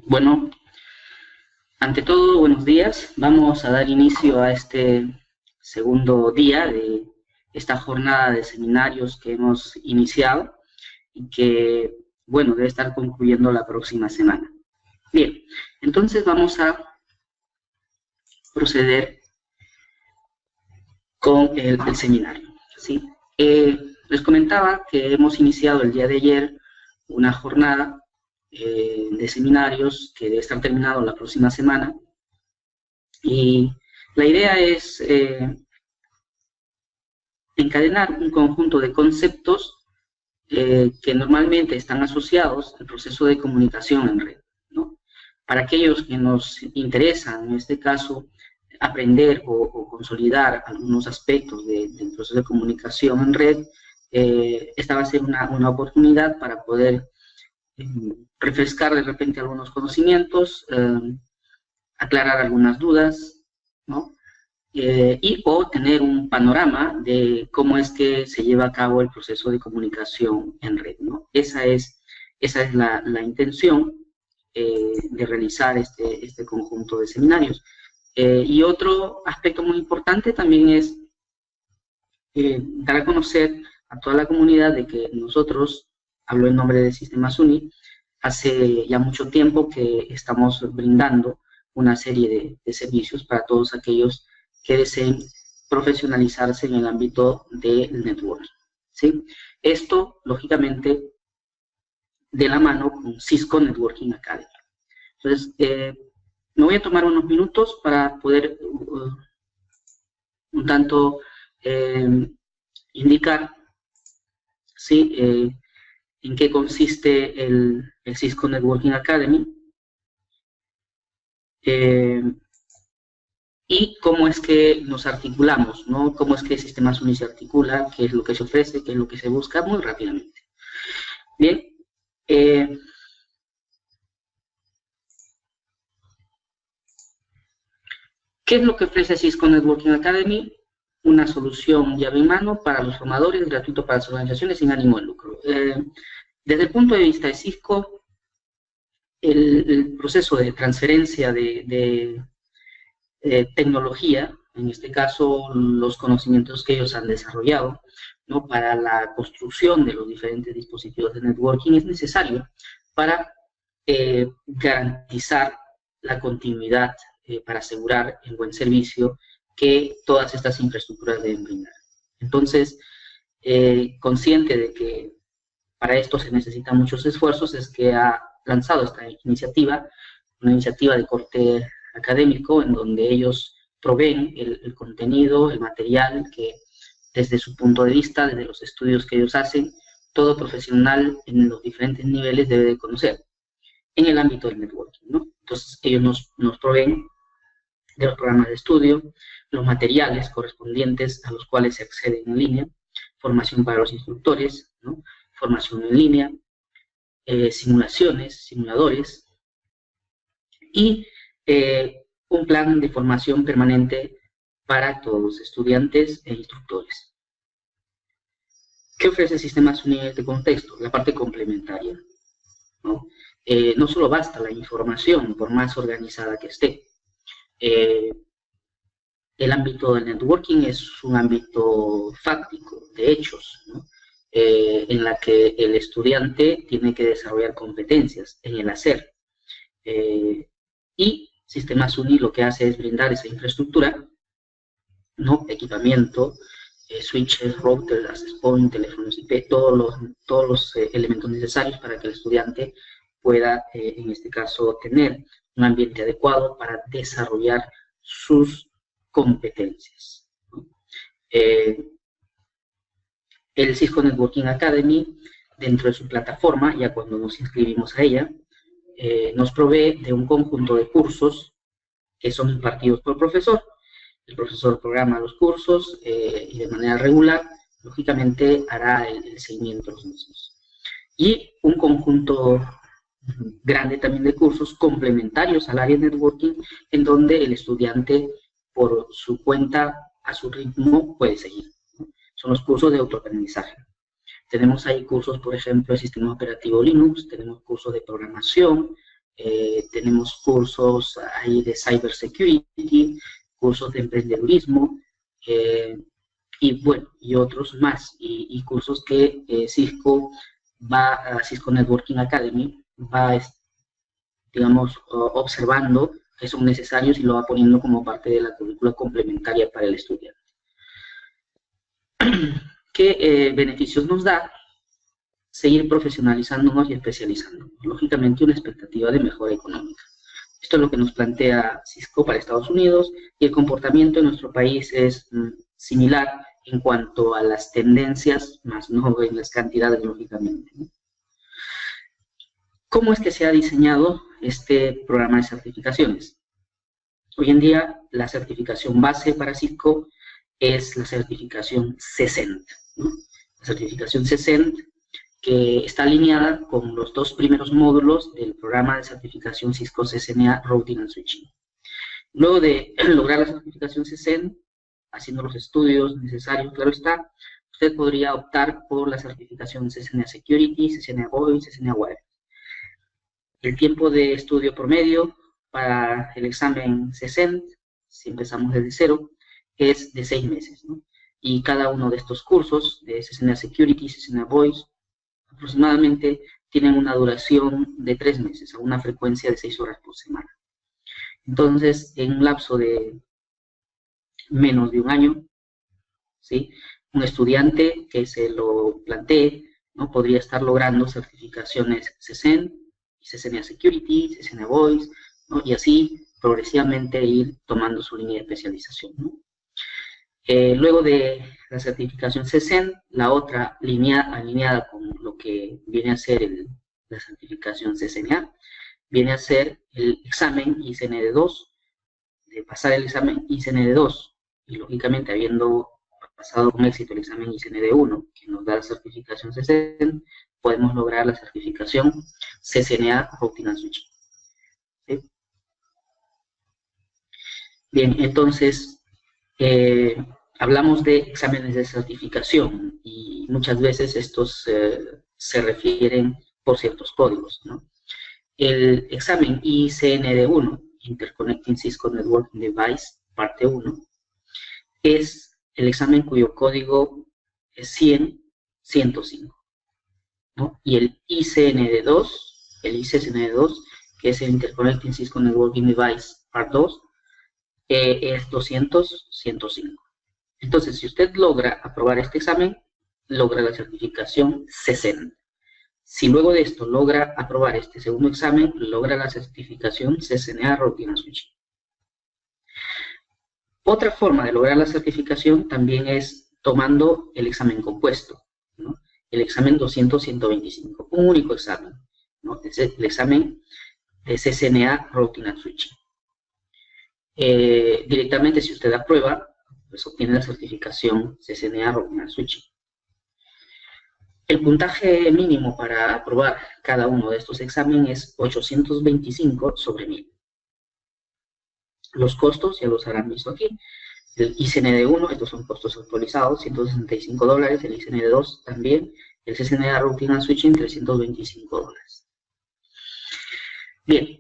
Bueno, ante todo, buenos días. Vamos a dar inicio a este segundo día de esta jornada de seminarios que hemos iniciado y que, bueno, debe estar concluyendo la próxima semana. Bien, entonces vamos a proceder con el seminario, ¿sí? Les comentaba que hemos iniciado el día de ayer una jornada de seminarios que debe estar terminado la próxima semana, y la idea es encadenar un conjunto de conceptos que normalmente están asociados al proceso de comunicación en red, ¿no? Para aquellos que nos interesan, en este caso, aprender o consolidar algunos aspectos del proceso de comunicación en red, esta va a ser una oportunidad para poder refrescar de repente algunos conocimientos, aclarar algunas dudas, ¿no? Y o tener un panorama de cómo es que se lleva a cabo el proceso de comunicación en red, ¿no? Esa es la intención de realizar este conjunto de seminarios. Y otro aspecto muy importante también es dar a conocer a toda la comunidad de que nosotros, hablo en nombre de Sistemas UNI, hace ya mucho tiempo que estamos brindando una serie de servicios para todos aquellos que deseen profesionalizarse en el ámbito del networking, ¿sí? Esto, lógicamente, de la mano con Cisco Networking Academy. Entonces, me voy a tomar unos minutos para poder un tanto indicar, ¿sí? En qué consiste el Cisco Networking Academy, y cómo es que nos articulamos, ¿no? Cómo es que Sistemas UNI se articula, qué es lo que se ofrece, qué es lo que se busca, muy rápidamente. Bien, ¿qué es lo que ofrece Cisco Networking Academy? Una solución llave en mano para los formadores, gratuito para las organizaciones sin ánimo de lucro. Desde el punto de vista de Cisco, el proceso de transferencia de tecnología, en este caso los conocimientos que ellos han desarrollado, ¿no? Para la construcción de los diferentes dispositivos de networking es necesario para garantizar la continuidad, para asegurar el buen servicio que todas estas infraestructuras deben brindar. Entonces, consciente de que para esto se necesitan muchos esfuerzos, es que ha lanzado esta iniciativa, una iniciativa de corte académico, en donde ellos proveen el contenido, el material que desde su punto de vista, desde los estudios que ellos hacen, todo profesional en los diferentes niveles debe de conocer en el ámbito del networking, ¿no? Entonces ellos nos proveen de los programas de estudio, los materiales correspondientes a los cuales se accede en línea, formación para los instructores, ¿no? Formación en línea, simulaciones, simuladores, y un plan de formación permanente para todos los estudiantes e instructores. ¿Qué ofrece Sistemas UNI en este contexto? La parte complementaria, ¿no? No solo basta la información, por más organizada que esté. El ámbito del networking es un ámbito fáctico, de hechos, ¿no? En la que el estudiante tiene que desarrollar competencias en el hacer. Y Sistemas UNI lo que hace es brindar esa infraestructura, ¿no? Equipamiento, switches, routers, access point, teléfonos IP, todos los elementos necesarios para que el estudiante pueda, en este caso, tener un ambiente adecuado para desarrollar sus competencias, ¿no? El Cisco Networking Academy, dentro de su plataforma, ya cuando nos inscribimos a ella, nos provee de un conjunto de cursos que son impartidos por el profesor. El profesor programa los cursos y de manera regular, lógicamente, hará el seguimiento de los mismos. Y un conjunto grande también de cursos complementarios al área de networking, en donde el estudiante, por su cuenta, a su ritmo, puede seguir, ¿no? Son los cursos de autoaprendizaje. Tenemos ahí cursos, por ejemplo, de sistema operativo Linux, tenemos cursos de programación, tenemos cursos ahí de cybersecurity, cursos de emprendedurismo, y bueno, y otros más, y cursos que Cisco Networking Academy va, digamos, observando que son necesarios y lo va poniendo como parte de la currícula complementaria para el estudiante. ¿Qué beneficios nos da? Seguir profesionalizándonos y especializándonos. Lógicamente, una expectativa de mejora económica. Esto es lo que nos plantea Cisco para Estados Unidos, y el comportamiento en nuestro país es similar en cuanto a las tendencias, más no en las cantidades, lógicamente, ¿no? ¿Cómo es que se ha diseñado este programa de certificaciones? Hoy en día, la certificación base para Cisco es la certificación CCENT, ¿no? La certificación CCENT, que está alineada con los 2 primeros módulos del programa de certificación Cisco CCNA Routing and Switching. Luego de lograr la certificación CCENT, haciendo los estudios necesarios, claro está, usted podría optar por la certificación CCNA Security, CCNA Voice, CCNA Wireless. El tiempo de estudio promedio para el examen CCENT, si empezamos desde cero, es de 6 meses, ¿no? Y cada uno de estos cursos de CCNA Security, CCNA Voice, aproximadamente tienen una duración de 3 meses, a una frecuencia de 6 horas por semana. Entonces, en un lapso de menos de un año, ¿sí?, un estudiante que se lo plantee, ¿no?, podría estar logrando certificaciones CCENT, CCNA Security, CCNA Voice, ¿no?, y así progresivamente ir tomando su línea de especialización, ¿no? Luego de la certificación CCENT, la otra alineada con lo que viene a ser la certificación CCNA, viene a ser el examen ICND2. De pasar el examen ICND2, y lógicamente habiendo pasado con éxito el examen ICND1, que nos da la certificación CCENT, podemos lograr la certificación CCNA Routing and Switching. ¿Sí? Bien, entonces, hablamos de exámenes de certificación, y muchas veces estos se refieren por ciertos códigos, ¿no? El examen ICND1, Interconnecting Cisco Networking Device, parte 1, es el examen cuyo código es 100.105, ¿no? Y el ICND2, que es el Interconnecting Cisco Networking Device, parte 2, es 200.105. Entonces, si usted logra aprobar este examen, logra la certificación CCENT. Si luego de esto logra aprobar este segundo examen, logra la certificación CCNA Routing and Switching. Otra forma de lograr la certificación también es tomando el examen compuesto, ¿no? El examen 200.125, un único examen, ¿no? Es el examen de CCNA Routing and Switching. Directamente, si usted aprueba, pues obtiene la certificación CCNA Routing and Switching. El puntaje mínimo para aprobar cada uno de estos exámenes es 825 sobre 1000. Los costos ya los habrán visto aquí. El ICND1, estos son costos actualizados, $165. El ICND2 también. El CCNA Routing and Switching, $325. Bien.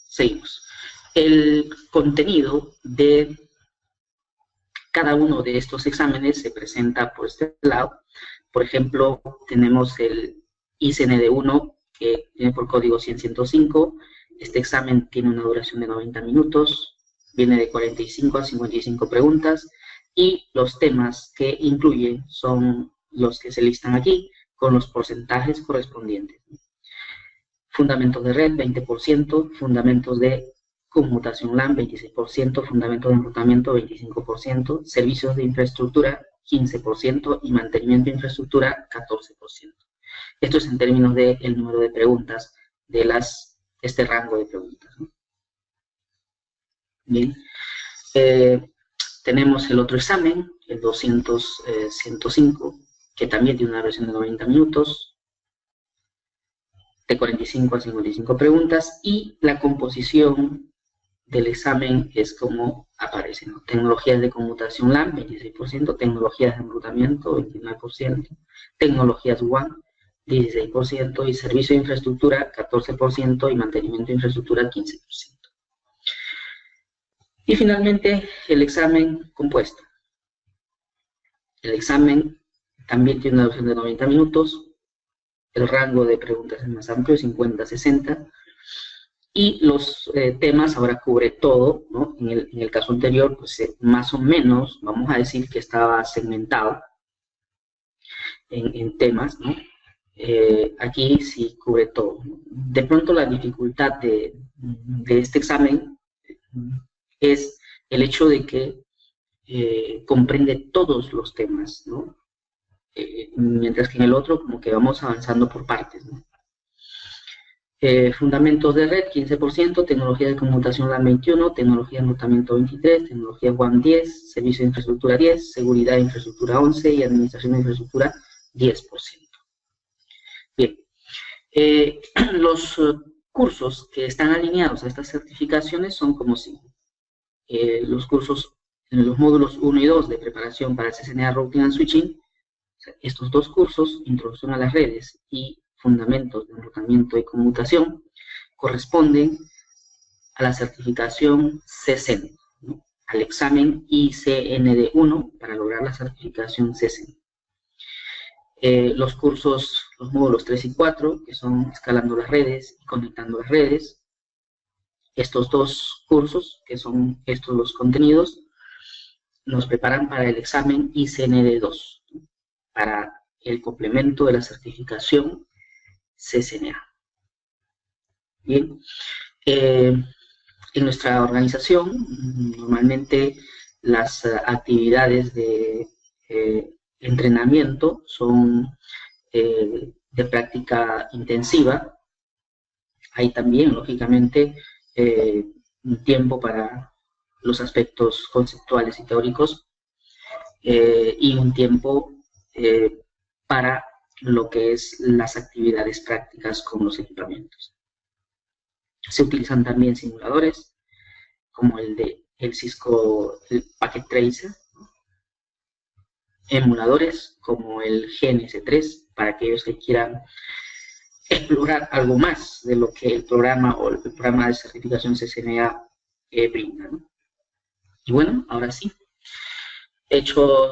Seguimos. El contenido de cada uno de estos exámenes se presenta por este lado. Por ejemplo, tenemos el ICND1, que tiene por código 100.105. Este examen tiene una duración de 90 minutos, viene de 45 a 55 preguntas, y los temas que incluye son los que se listan aquí, con los porcentajes correspondientes. Fundamentos de red, 20%, fundamentos de conmutación LAN, 26%, fundamentos de enrutamiento, 25%, servicios de infraestructura, 15%, y mantenimiento de infraestructura, 14%. Esto es en términos del número de preguntas de este rango de preguntas, ¿no? Bien. Tenemos el otro examen, el 200.105, que también tiene una duración de 90 minutos, de 45 a 55 preguntas, y la composición del examen es como aparecen, ¿no? Tecnologías de conmutación LAN, 26%, tecnologías de enrutamiento, 29%, tecnologías WAN, 16%, y servicio de infraestructura, 14%, y mantenimiento de infraestructura, 15%. Y finalmente, el examen compuesto. El examen también tiene una duración de 90 minutos, el rango de preguntas es más amplio, 50 a 60, y los temas ahora cubre todo, ¿no? En el caso anterior, pues más o menos, vamos a decir que estaba segmentado en temas, ¿no? Aquí sí cubre todo, ¿no? De pronto la dificultad de este examen es el hecho de que comprende todos los temas, ¿no? Mientras que en el otro como que vamos avanzando por partes, ¿no? Fundamentos de red, 15%, tecnología de conmutación LAN 21%, tecnología de enrutamiento 23%, tecnología WAN 10%, servicio de infraestructura 10%, seguridad de infraestructura 11% y administración de infraestructura 10%. Bien, los cursos que están alineados a estas certificaciones son como sigue. Los cursos en los módulos 1 y 2 de preparación para CCNA Routing and Switching, estos dos cursos, introducción a las redes y fundamentos de enrutamiento y conmutación, corresponden a la certificación CCN, ¿no? Al examen ICND1 para lograr la certificación CCN. Los cursos, los módulos 3 y 4, que son escalando las redes y conectando las redes. Estos dos cursos, que son estos los contenidos, nos preparan para el examen ICND2, ¿no? Para el complemento de la certificación CCNA. Bien, en nuestra organización, normalmente las actividades de entrenamiento son de práctica intensiva. Hay también, lógicamente, un tiempo para los aspectos conceptuales y teóricos y un tiempo para lo que es las actividades prácticas con los equipamientos. Se utilizan también simuladores, como el Cisco Packet Tracer, ¿no? Emuladores, como el GNS3, para aquellos que quieran explorar algo más de lo que el programa o el programa de certificación CCNA brinda, ¿no? Y bueno, ahora sí, he hecho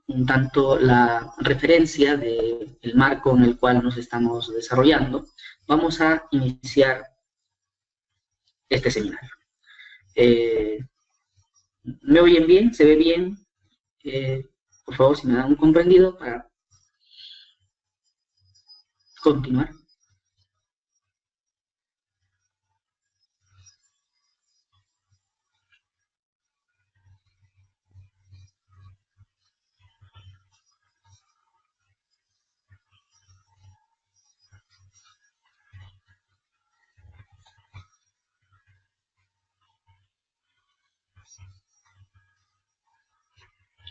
un tanto la referencia del marco en el cual nos estamos desarrollando. Vamos a iniciar este seminario. ¿Me oyen bien? ¿Se ve bien? Por favor, si me dan un comprendido para continuar.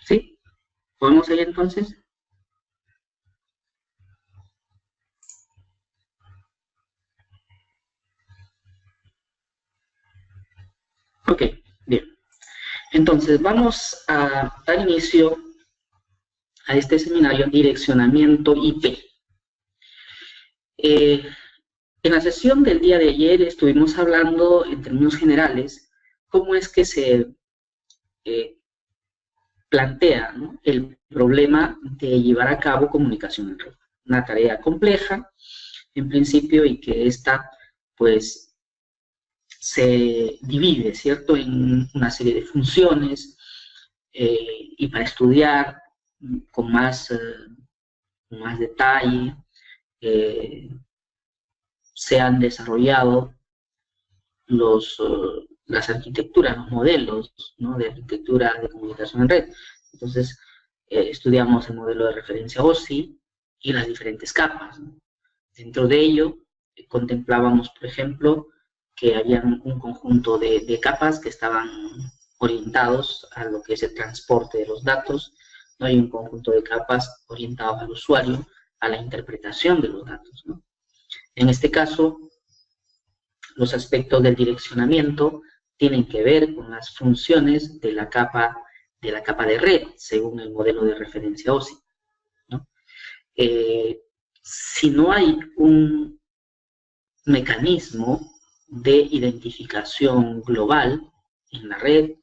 ¿Sí? ¿Podemos seguir entonces? Ok, bien. Entonces, vamos a dar inicio a este seminario Direccionamiento IP. En la sesión del día de ayer estuvimos hablando en términos generales cómo es que se plantea, ¿no?, el problema de llevar a cabo comunicación en red. Una tarea compleja, en principio, y que esta, pues, se divide, ¿cierto?, en una serie de funciones, y para estudiar con más detalle, se han desarrollado las arquitecturas, los modelos, ¿no?, de arquitectura de comunicación en red. Entonces, estudiamos el modelo de referencia OSI y las diferentes capas, ¿no? Dentro de ello, contemplábamos, por ejemplo, que había un conjunto de capas que estaban orientados a lo que es el transporte de los datos, ¿no? Hay un conjunto de capas orientados al usuario, a la interpretación de los datos, ¿no? En este caso, los aspectos del direccionamiento tienen que ver con las funciones de la capa de red, según el modelo de referencia OSI, ¿no? Si no hay un mecanismo de identificación global en la red,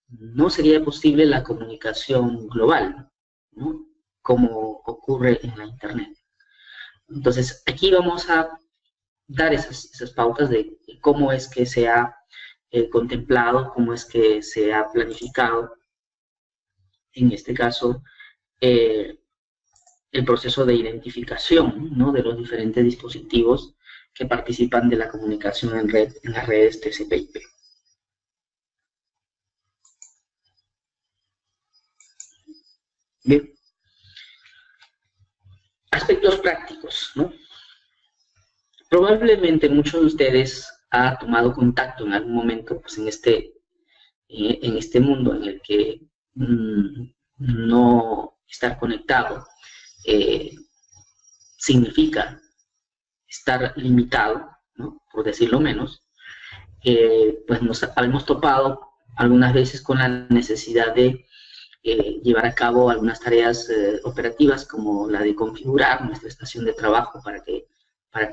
no sería posible la comunicación global, ¿no? Como ocurre en la Internet. Entonces, aquí vamos a dar esas pautas de cómo es que se ha contemplado, cómo es que se ha planificado, en este caso, el proceso de identificación, ¿no?, de los diferentes dispositivos que participan de la comunicación en red, en las redes TCP/IP. Bien. Aspectos prácticos, ¿no? Probablemente muchos de ustedes han tomado contacto en algún momento, pues, en este mundo en el que no estar conectado significa estar limitado, ¿no?, por decirlo menos. Pues nos hemos topado algunas veces con la necesidad de llevar a cabo algunas tareas operativas, como la de configurar nuestra estación de trabajo para que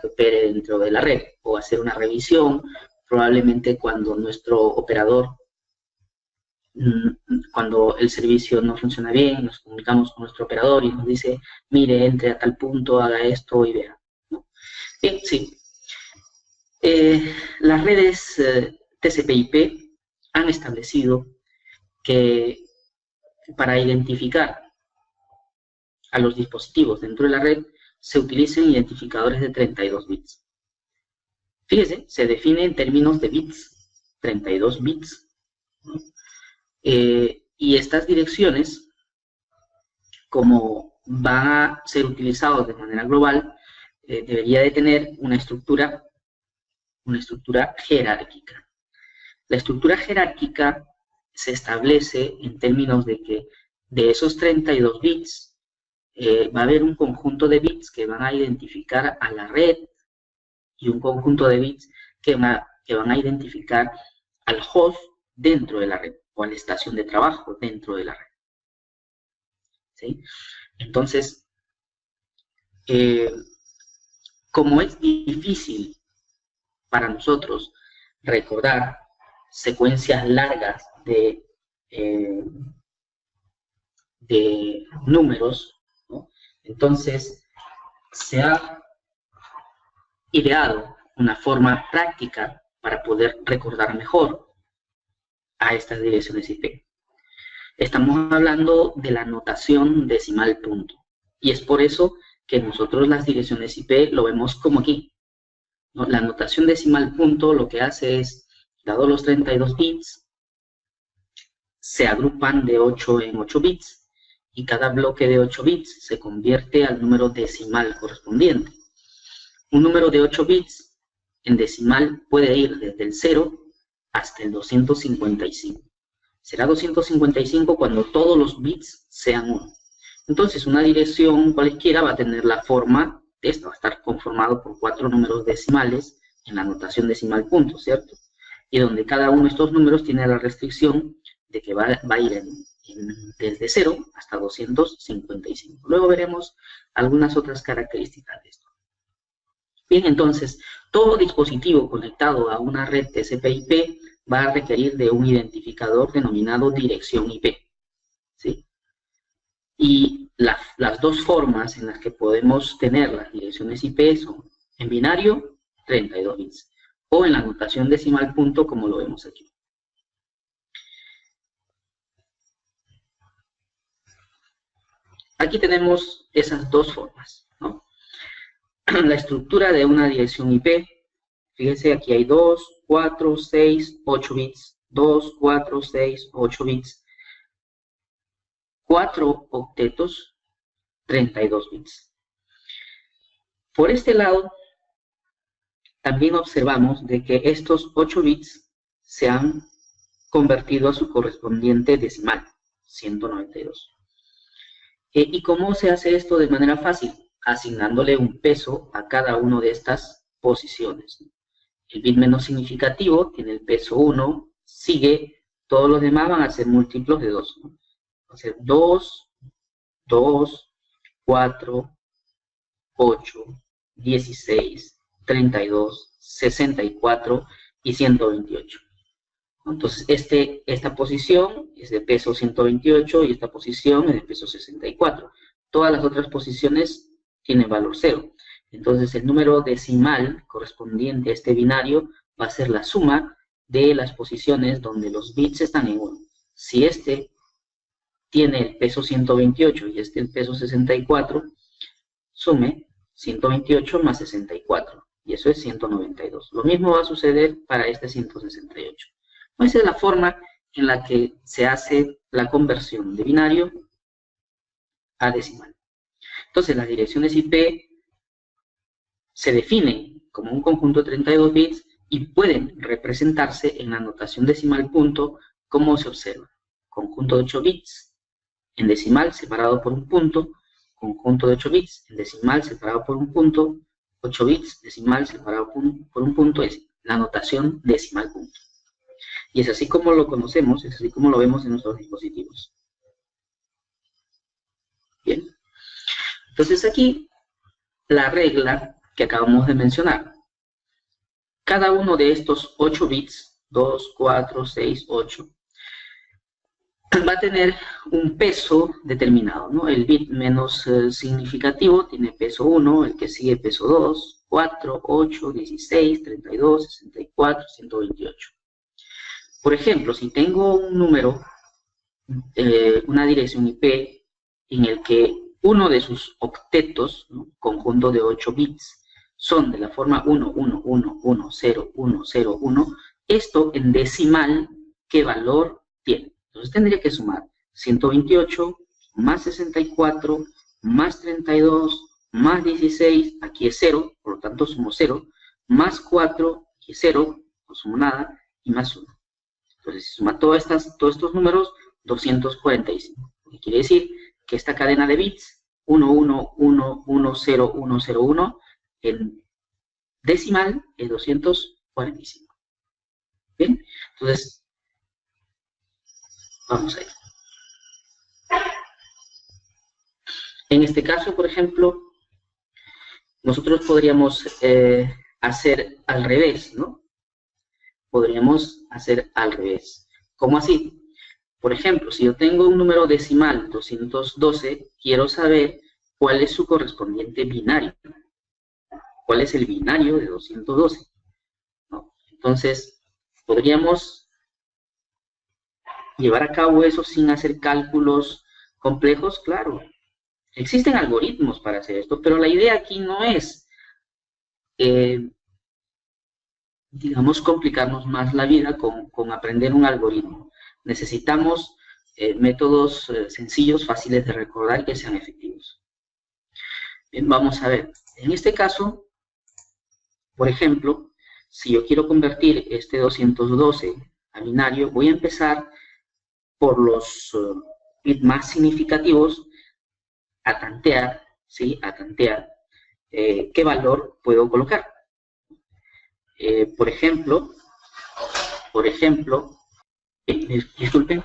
opere dentro de la red, o hacer una revisión. Probablemente cuando nuestro operador, cuando el servicio no funciona bien, nos comunicamos con nuestro operador y nos dice, mire, entre a tal punto, haga esto y vea, ¿no? Bien, sí. Las redes TCP/IP han establecido que para identificar a los dispositivos dentro de la red se utilicen identificadores de 32 bits. Fíjese, se define en términos de bits, 32 bits, ¿no? Y estas direcciones, como van a ser utilizados de manera global, debería de tener una estructura jerárquica. La estructura jerárquica se establece en términos de que de esos 32 bits va a haber un conjunto de bits que van a identificar a la red y un conjunto de bits que van a identificar al host dentro de la red, o a la estación de trabajo dentro de la red, ¿sí? Entonces, como es difícil para nosotros recordar secuencias largas de números, ¿no?, entonces se ha ideado una forma práctica para poder recordar mejor a estas direcciones IP. Estamos hablando de la notación decimal punto, y es por eso que nosotros las direcciones IP lo vemos como aquí, ¿no? La notación decimal punto lo que hace es, dado los 32 bits, se agrupan de 8 en 8 bits, y cada bloque de 8 bits se convierte al número decimal correspondiente. Un número de 8 bits en decimal puede ir desde el 0 hasta el 255. Será 255 cuando todos los bits sean 1. Entonces, una dirección cualquiera va a tener la forma de esto, va a estar conformado por 4 números decimales en la notación decimal punto, ¿cierto? Y donde cada uno de estos números tiene la restricción de que va a ir desde 0 hasta 255. Luego veremos algunas otras características de esto. Bien, entonces, todo dispositivo conectado a una red TCP/IP va a requerir de un identificador denominado dirección IP, ¿sí? Y las dos formas en las que podemos tener las direcciones IP son en binario, 32 bits, o en la notación decimal punto, como lo vemos aquí. Aquí tenemos esas dos formas, ¿no? La estructura de una dirección IP, fíjense, aquí hay 2, 4, 6, 8 bits, 2, 4, 6, 8 bits, 4 octetos, 32 bits. Por este lado, también observamos de que estos 8 bits se han convertido a su correspondiente decimal, 192. ¿Y cómo se hace esto de manera fácil? Asignándole un peso a cada una de estas posiciones. El bit menos significativo tiene el peso 1, sigue, todos los demás van a ser múltiplos de 2, ¿no? Va a ser 2, 2, 4, 8, 16, 32, 64 y 128. Entonces, esta posición es de peso 128 y esta posición es de peso 64. Todas las otras posiciones tienen valor 0. Entonces, el número decimal correspondiente a este binario va a ser la suma de las posiciones donde los bits están en 1. Si este tiene el peso 128 y este el peso 64, sume 128 más 64, y eso es 192. Lo mismo va a suceder para este 168. Esa es la forma en la que se hace la conversión de binario a decimal. Entonces, las direcciones IP se definen como un conjunto de 32 bits y pueden representarse en la notación decimal punto como se observa. Conjunto de 8 bits en decimal separado por un punto, conjunto de 8 bits en decimal separado por un punto, 8 bits decimal separado por un punto, es la notación decimal punto. Y es así como lo conocemos, es así como lo vemos en nuestros dispositivos. Bien. Entonces aquí, la regla que acabamos de mencionar. Cada uno de estos 8 bits, 2, 4, 6, 8, va a tener un peso determinado, ¿no? El bit menos significativo tiene peso 1, el que sigue peso 2, 4, 8, 16, 32, 64, 128. Por ejemplo, si tengo un número, una dirección IP, en el que uno de sus octetos, ¿no? Conjunto de 8 bits, son de la forma 1, 1, 1, 1, 0, 1, 0, 1, esto en decimal, ¿qué valor tiene? Entonces tendría que sumar 128 más 64 más 32 más 16, aquí es 0, por lo tanto sumo 0, más 4, aquí es 0, no sumo nada, y más 1. Entonces si suma todos estos números, 245. Lo que quiere decir que esta cadena de bits, 1, 1, 1, 1, 0, 1, 0, 1, en decimal es 245. Bien, entonces vamos a ir. En este caso, por ejemplo, nosotros podríamos hacer al revés, ¿no? Podríamos hacer al revés. ¿Cómo así? Por ejemplo, si yo tengo un número decimal 212, quiero saber cuál es su correspondiente binario. ¿Cuál es el binario de 212? ¿No? Entonces, podríamos llevar a cabo eso sin hacer cálculos complejos, claro. Existen algoritmos para hacer esto, pero la idea aquí no es, digamos, complicarnos más la vida con aprender un algoritmo. Necesitamos métodos sencillos, fáciles de recordar y que sean efectivos. Bien, vamos a ver. En este caso, por ejemplo, si yo quiero convertir este 212 a binario, voy a empezar por los bits más significativos a tantear, ¿sí? A tantear qué valor puedo colocar. Por ejemplo, disculpen,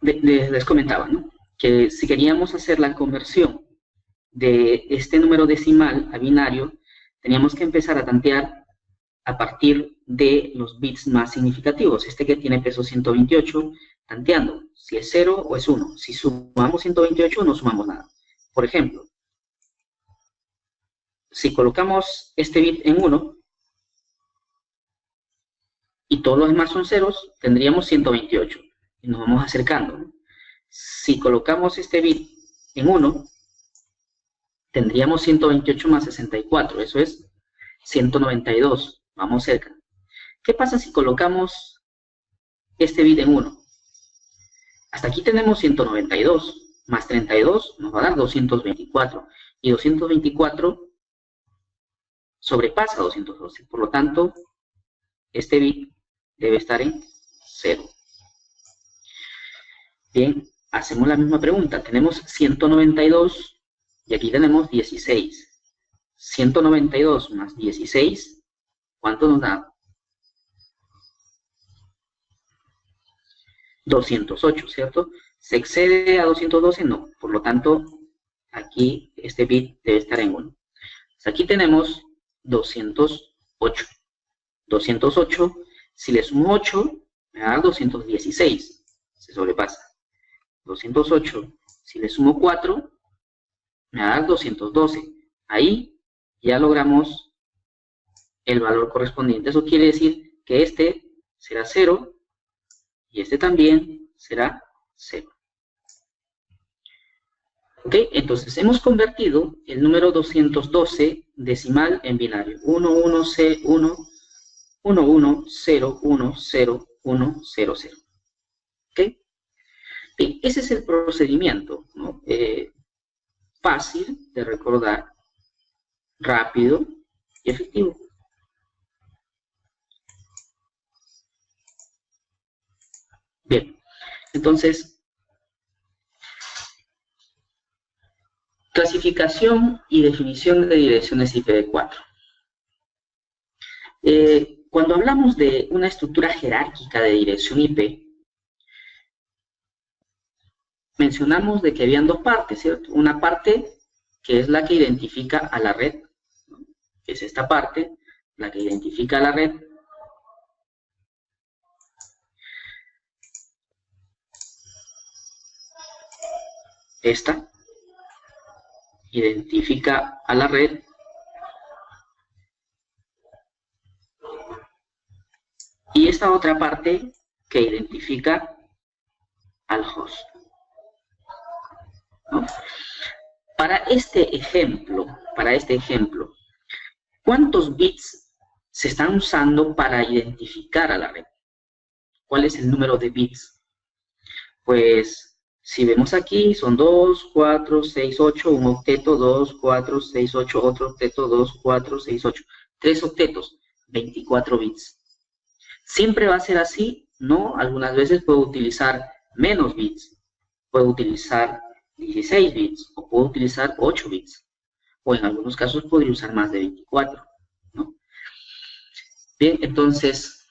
les comentaba, ¿no? Que si queríamos hacer la conversión de este número decimal a binario, teníamos que empezar a tantear a partir de los bits más significativos. Este que tiene peso 128, tanteando si es 0 o es 1. Si sumamos 128, no sumamos nada. Por ejemplo, si colocamos este bit en 1 y todos los demás son ceros, tendríamos 128 y nos vamos acercando, ¿no? Si colocamos este bit en 1, tendríamos 128 más 64, eso es 192, vamos cerca. ¿Qué pasa si colocamos este bit en 1? Hasta aquí tenemos 192, más 32 nos va a dar 224, y 224 sobrepasa 212, por lo tanto, este bit debe estar en 0. Bien, hacemos la misma pregunta, tenemos 192 y aquí tenemos 16. 192 más 16, ¿cuánto nos da? 208, ¿cierto? ¿Se excede a 212? No. Por lo tanto, aquí este bit debe estar en 1. Aquí tenemos 208. 208, si le sumo 8, me da 216. Se sobrepasa. 208, si le sumo 4, me da 212. Ahí ya logramos el valor correspondiente. Eso quiere decir que este será 0 y este también será 0. ¿Ok? Entonces hemos convertido el número 212 decimal en binario. 11C1, 11010100. ¿Ok? Bien, ese es el procedimiento, ¿no? Fácil de recordar, rápido y efectivo. Bien, entonces, clasificación y definición de direcciones IPv4. Cuando hablamos de una estructura jerárquica de dirección IP, mencionamos de que habían dos partes, ¿cierto? Una parte que es la que identifica a la red, ¿no? Es esta parte, la que identifica a la red. Esta identifica a la red y esta otra parte que identifica al host, ¿no? Para este ejemplo, ¿cuántos bits se están usando para identificar a la red? ¿Cuál es el número de bits? Pues si vemos aquí, son 2, 4, 6, 8, un octeto, 2, 4, 6, 8, otro octeto, 2, 4, 6, 8. 3 octetos, 24 bits. ¿Siempre va a ser así? No, algunas veces puedo utilizar menos bits. Puedo utilizar 16 bits o puedo utilizar 8 bits. O en algunos casos podría usar más de 24, ¿no? Bien, entonces,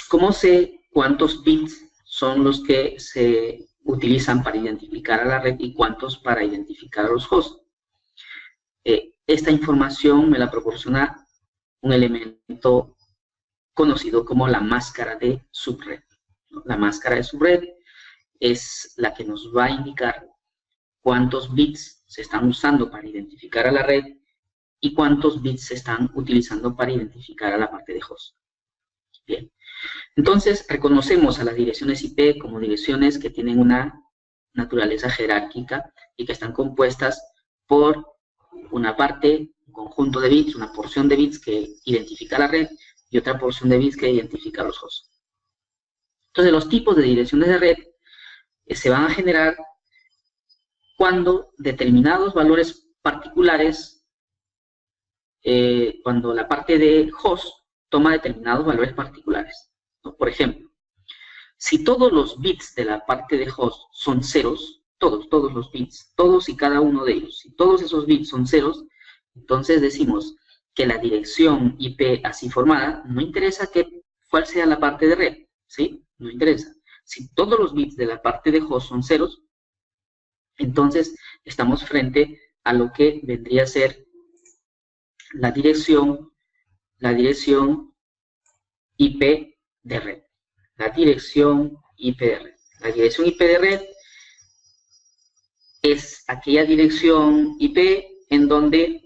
¿cómo sé cuántos bits son los que se utilizan para identificar a la red y cuántos para identificar a los hosts? Esta información me la proporciona un elemento conocido como la máscara de subred, ¿no? La máscara de subred es la que nos va a indicar cuántos bits se están usando para identificar a la red y cuántos bits se están utilizando para identificar a la parte de host. Bien. Entonces, reconocemos a las direcciones IP como direcciones que tienen una naturaleza jerárquica y que están compuestas por una parte, un conjunto de bits, una porción de bits que identifica la red y otra porción de bits que identifica los hosts. Entonces, los tipos de direcciones de red se van a generar cuando determinados valores particulares, cuando la parte de host toma determinados valores particulares, ¿no? Por ejemplo, si todos los bits de la parte de host son ceros, todos los bits, todos y cada uno de ellos, si todos esos bits son ceros, entonces decimos que la dirección IP así formada, no interesa cuál sea la parte de red, ¿sí? No interesa. Si todos los bits de la parte de host son ceros, entonces estamos frente a lo que vendría a ser la dirección IP de red. La dirección IP de red. La dirección IP de red es aquella dirección IP en donde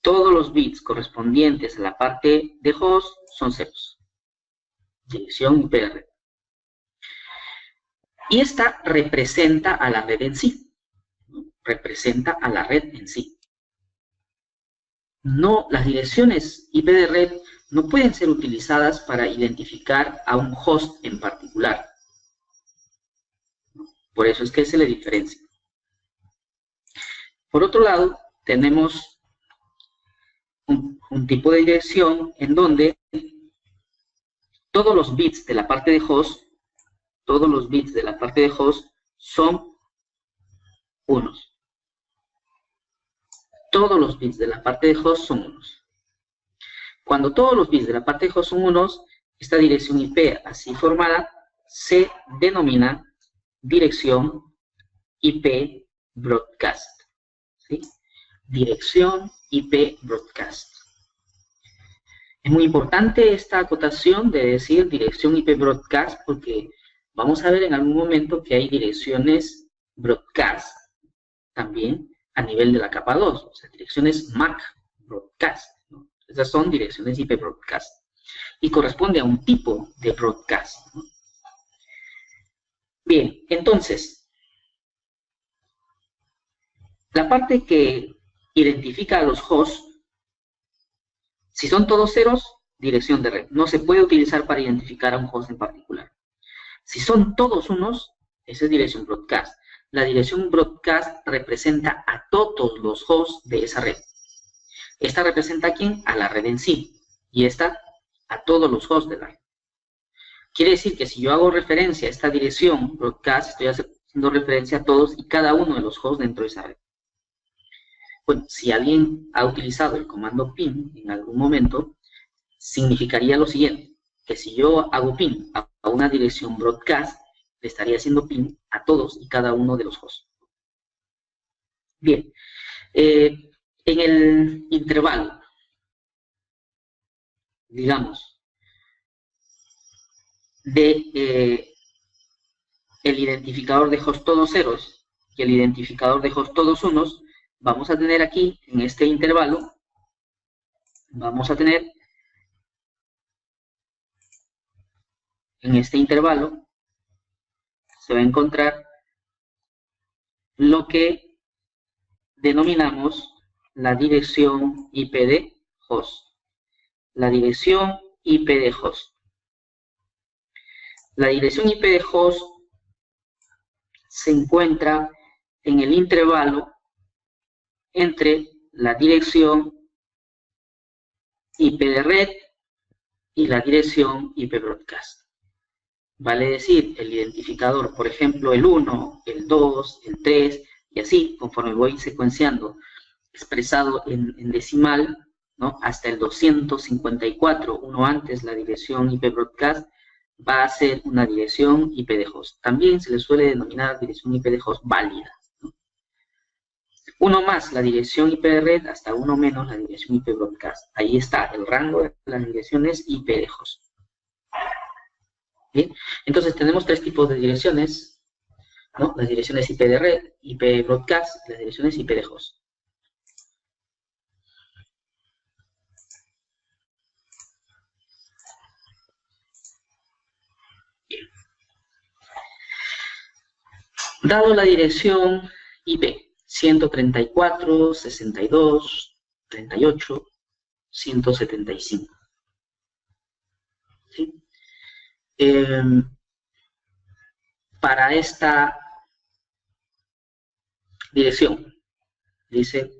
todos los bits correspondientes a la parte de host son ceros. Dirección IP de red. Y esta representa a la red en sí. Representa a la red en sí. No, las direcciones IP de red no pueden ser utilizadas para identificar a un host en particular. Por eso es que se le diferencia. Por otro lado, tenemos un tipo de dirección en donde todos los bits de la parte de host, son unos. Todos los bits de la parte de host son unos. Cuando todos los bits de la parte de host son unos, esta dirección IP así formada se denomina dirección IP broadcast, ¿sí? Dirección IP broadcast. Es muy importante esta acotación de decir dirección IP broadcast porque vamos a ver en algún momento que hay direcciones broadcast también a nivel de la capa 2, o sea, direcciones MAC broadcast, ¿no? Esas son direcciones IP broadcast y corresponde a un tipo de broadcast, ¿no? Bien, entonces, la parte que identifica a los hosts, si son todos ceros, dirección de red. No se puede utilizar para identificar a un host en particular. Si son todos unos, esa es dirección broadcast. La dirección broadcast representa a todos los hosts de esa red. Esta representa a quién? A la red en sí. Y esta a todos los hosts de la red. Quiere decir que si yo hago referencia a esta dirección broadcast, estoy haciendo referencia a todos y cada uno de los hosts dentro de esa red. Bueno, si alguien ha utilizado el comando ping en algún momento, significaría lo siguiente, que si yo hago ping a una dirección broadcast, le estaría haciendo ping a todos y cada uno de los hosts. Bien, en el intervalo, digamos, de el identificador de host todos ceros y el identificador de host todos unos, vamos a tener aquí, en este intervalo, vamos a tener, en este intervalo, se va a encontrar lo que denominamos la dirección IP de host. La dirección IP de host. La dirección IP de host se encuentra en el intervalo entre la dirección IP de red y la dirección IP broadcast. Vale decir, el identificador, por ejemplo, el 1, el 2, el 3, y así, conforme voy secuenciando, expresado en decimal, ¿no? Hasta el 254, uno antes, la dirección IP broadcast, va a ser una dirección IP de host. También se le suele denominar dirección IP de host válida, ¿no? Uno más la dirección IP de red, hasta uno menos la dirección IP broadcast. Ahí está el rango de las direcciones IP de host. ¿Bien? Entonces tenemos tres tipos de direcciones, ¿no? Las direcciones IP de red, IP broadcast, las direcciones IP de host. Bien. Dado la dirección IP 134, 62, 38, 175. ¿Sí? Para esta dirección, dice,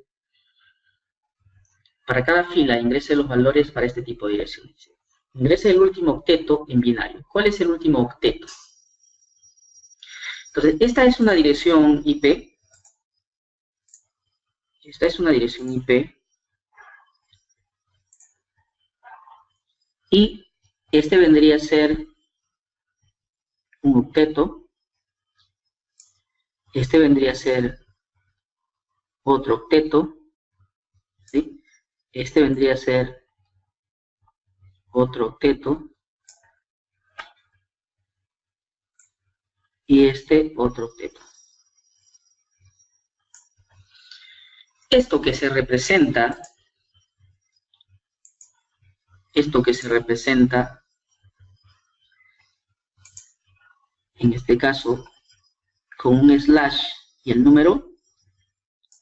para cada fila ingrese los valores para este tipo de direcciones. Ingrese el último octeto en binario. ¿Cuál es el último octeto? Entonces, esta es una dirección IP. Esta es una dirección IP. Y este vendría a ser un octeto. Este vendría a ser otro octeto. ¿Sí? Este vendría a ser otro octeto. Y este otro octeto. Esto que se representa en este caso con un slash y el número,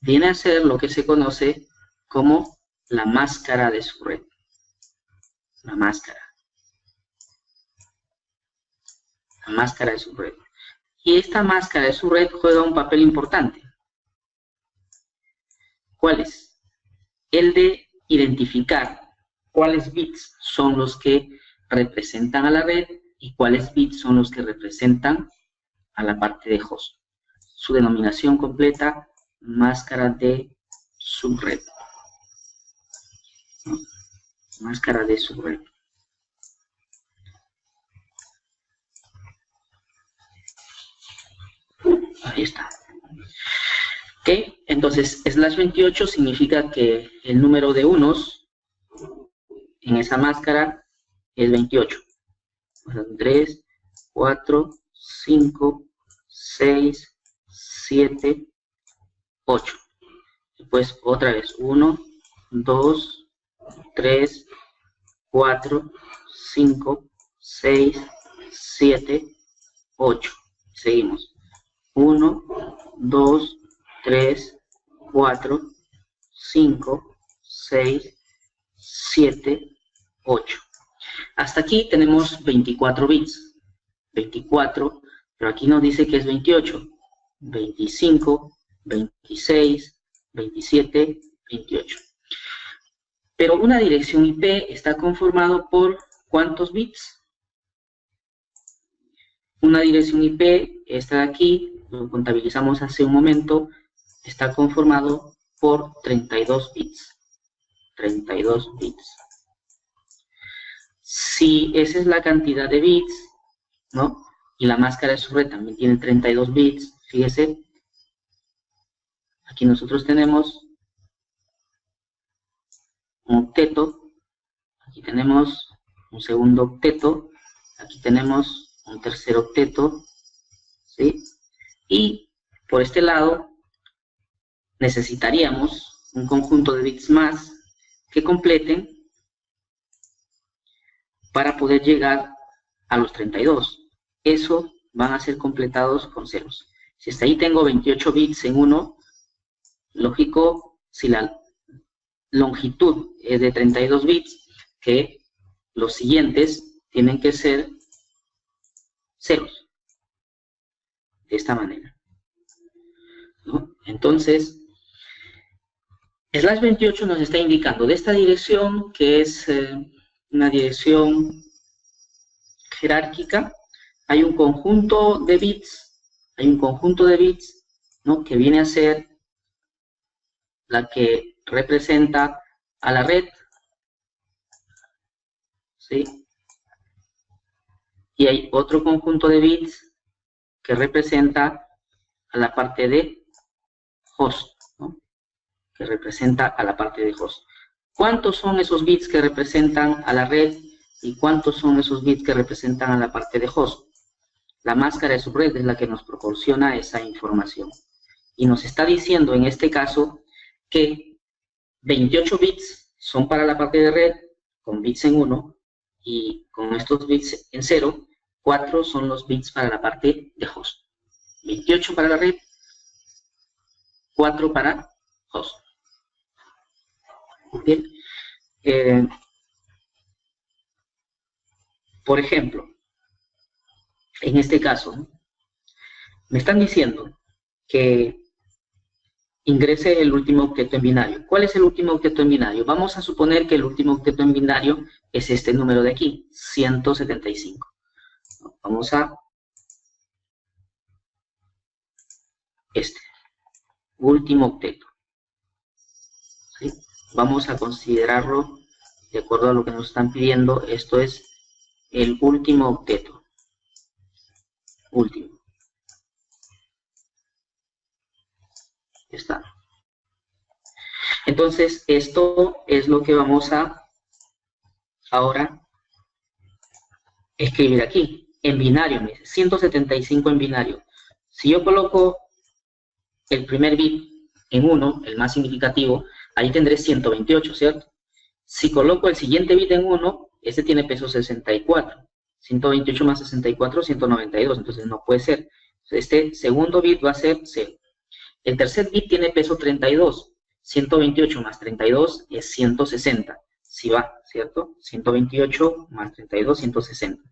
viene a ser lo que se conoce como la máscara de su red. La máscara de su red. Y esta máscara de su red juega un papel importante. ¿Cuál es? El de identificar cuáles bits son los que representan a la red y cuáles bits son los que representan a la parte de host. Su denominación completa, máscara de subred. ¿No? Máscara de subred. Entonces, slash 28 significa que el número de unos en esa máscara es 28. 3, 4, 5, 6, 7, 8. Después otra vez 1, 2, 3, 4, 5, 6, 7, 8. Seguimos. 1, 2, 3, 4, 5, 6, 7, 8. Hasta aquí tenemos 24 bits. 24, pero aquí nos dice que es 28. 25, 26, 27, 28. Pero una dirección IP está conformado por ¿cuántos bits? Una dirección IP, esta de aquí, lo contabilizamos hace un momento, está conformado por 32 bits. 32 bits. Si esa es la cantidad de bits, ¿no? Y la máscara de su red también tiene 32 bits, fíjese. Aquí nosotros tenemos un octeto, aquí tenemos un segundo octeto, aquí tenemos un tercer octeto, ¿sí? Y por este lado necesitaríamos un conjunto de bits más que completen para poder llegar a los 32. Eso van a ser completados con ceros. Si hasta ahí tengo 28 bits en uno, lógico, si la longitud es de 32 bits, que los siguientes tienen que ser ceros. De esta manera, ¿no? Entonces, slash 28 nos está indicando de esta dirección, que es una dirección jerárquica, hay un conjunto de bits, ¿no? Que viene a ser la que representa a la red, ¿sí? Y hay otro conjunto de bits que representa a la parte de host, ¿no? Que representa a la parte de host. ¿Cuántos son esos bits que representan a la red y cuántos son esos bits que representan a la parte de host? La máscara de subred es la que nos proporciona esa información. Y nos está diciendo en este caso que 28 bits son para la parte de red, con bits en 1, y con estos bits en 0, 4 son los bits para la parte de host. 28 para la red, 4 para host. Bien. Por ejemplo, en este caso, ¿no? Me están diciendo que ingrese el último octeto en binario. ¿Cuál es el último octeto en binario? Vamos a suponer que el último octeto en binario es este número de aquí, 175. Vamos a este, último octeto. ¿Sí? Vamos a considerarlo de acuerdo a lo que nos están pidiendo. Esto es el último octeto. Último. Está. Entonces, esto es lo que vamos a ahora escribir aquí. En binario, 175 en binario. Si yo coloco el primer bit en 1, el más significativo, ahí tendré 128, ¿cierto? Si coloco el siguiente bit en 1, este tiene peso 64. 128 más 64, 192, entonces no puede ser. Este segundo bit va a ser 0. El tercer bit tiene peso 32. 128 más 32 es 160. Si va, ¿cierto? 128 más 32, 160.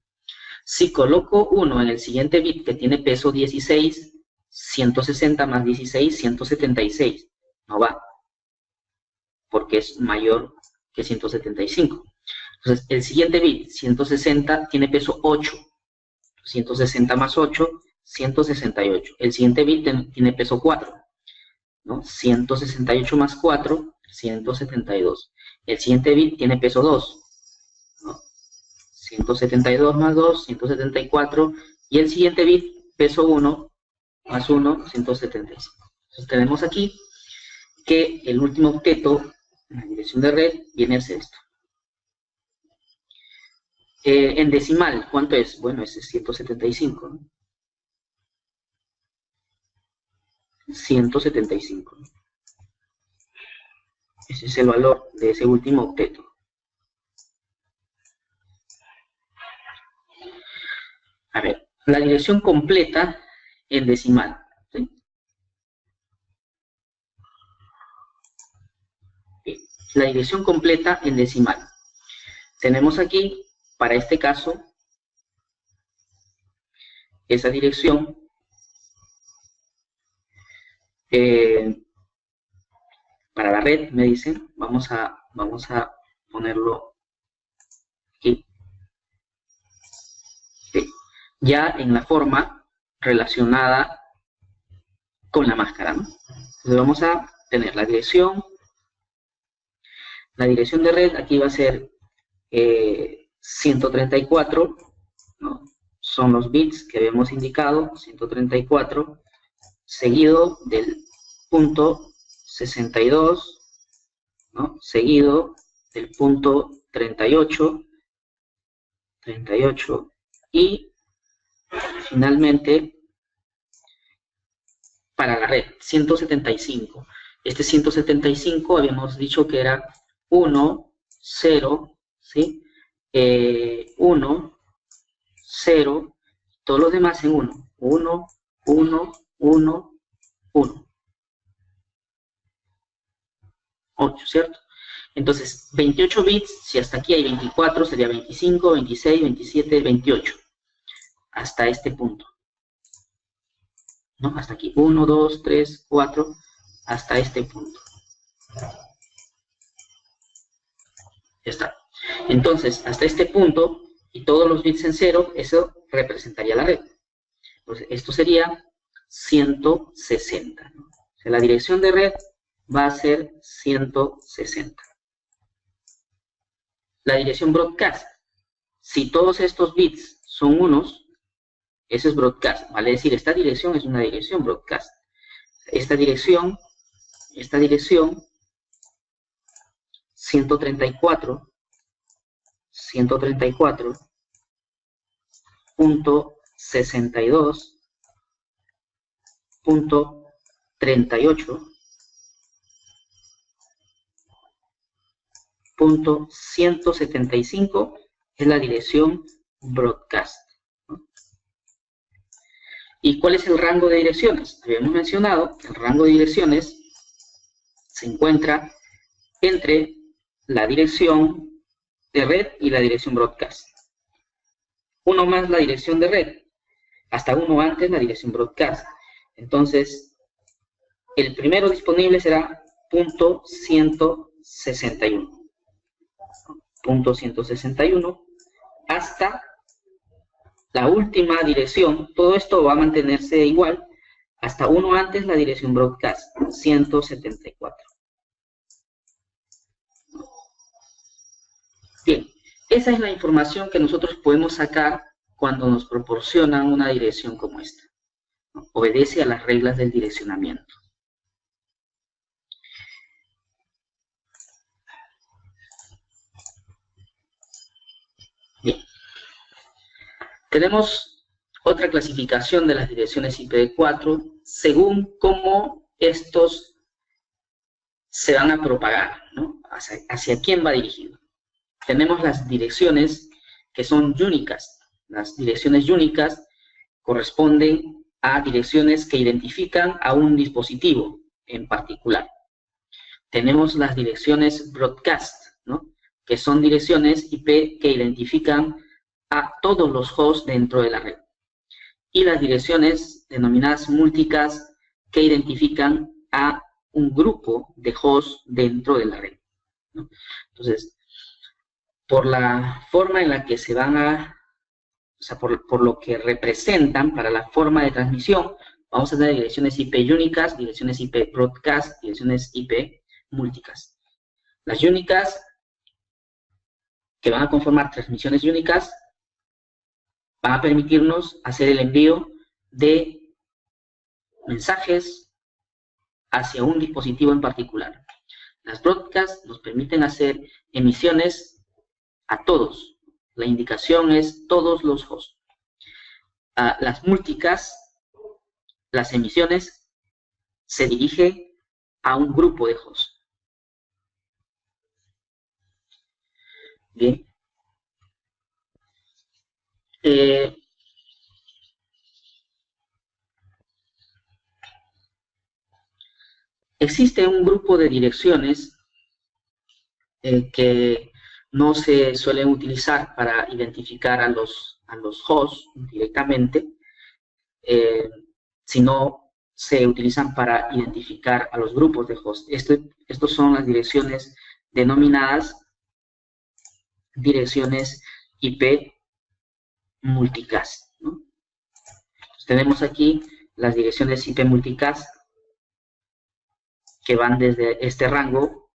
Si coloco 1 en el siguiente bit que tiene peso 16, 160 más 16, 176. No va, porque es mayor que 175. Entonces, el siguiente bit, 160, tiene peso 8. 160 más 8, 168. El siguiente bit tiene peso 4. ¿No? 168 más 4, 172. El siguiente bit tiene peso 2. ¿No? 172 más 2, 174. Y el siguiente bit, peso 1, más 1, 175. Entonces tenemos aquí que el último octeto en la dirección de red viene a ser esto. En decimal, ¿cuánto es? Bueno, ese es 175, ¿no? 175. Ese es el valor de ese último octeto. A ver, la dirección completa en decimal, ¿sí? Bien, la dirección completa en decimal. Tenemos aquí, para este caso, esa dirección para la red, me dicen, vamos a ponerlo aquí. Sí, ya en la forma relacionada con la máscara, ¿no? Entonces vamos a tener la dirección de red, aquí va a ser 134, ¿no? Son los bits que habíamos indicado, 134, seguido del punto 62, ¿no? Seguido del punto 38, y finalmente para la red, 175. Este 175 habíamos dicho que era 1, 0, ¿sí? 1, 0, todos los demás en 1. 1, 1, 1, 1. 8, ¿cierto? Entonces, 28 bits, si hasta aquí hay 24, sería 25, 26, 27, 28. Hasta este punto, ¿no? Hasta aquí, 1, 2, 3, 4, hasta este punto. Ya está. Entonces, hasta este punto, y todos los bits en 0, eso representaría la red. Entonces, esto sería 160, ¿no? O sea, la dirección de red va a ser 160. La dirección broadcast, si todos estos bits son unos, eso es broadcast, vale decir, esta dirección es una dirección broadcast. Esta dirección 134.62.38.175 es la dirección broadcast, ¿no? ¿Y cuál es el rango de direcciones? Habíamos mencionado que el rango de direcciones se encuentra entre la dirección de red y la dirección broadcast. Uno más la dirección de red, hasta uno antes la dirección broadcast. Entonces, el primero disponible será punto 161. Punto 161 hasta la última dirección. Todo esto va a mantenerse igual hasta uno antes la dirección broadcast, 174. Bien, esa es la información que nosotros podemos sacar cuando nos proporcionan una dirección como esta, ¿no? Obedece a las reglas del direccionamiento. Bien. Tenemos otra clasificación de las direcciones IPv4 según cómo estos se van a propagar, ¿no? Hacia quién va dirigido. Tenemos las direcciones que son unicast. Las direcciones unicast corresponden a direcciones que identifican a un dispositivo en particular. Tenemos las direcciones broadcast, ¿no? Que son direcciones IP que identifican a todos los hosts dentro de la red. Y las direcciones denominadas multicast que identifican a un grupo de hosts dentro de la red, ¿no? Entonces, por la forma en la que se van a, o sea, por lo que representan para la forma de transmisión, vamos a tener direcciones IP unicast, direcciones IP broadcast, direcciones IP multicast. Las unicast, que van a conformar transmisiones unicast, van a permitirnos hacer el envío de mensajes hacia un dispositivo en particular. Las broadcasts nos permiten hacer emisiones a todos. La indicación es todos los hosts. Las multicast, las emisiones se dirigen a un grupo de hosts. Bien. Existe un grupo de direcciones que no se suelen utilizar para identificar a los hosts directamente, sino se utilizan para identificar a los grupos de hosts. Estos son las direcciones denominadas direcciones IP multicast, ¿no? Entonces, tenemos aquí las direcciones IP multicast que van desde este rango,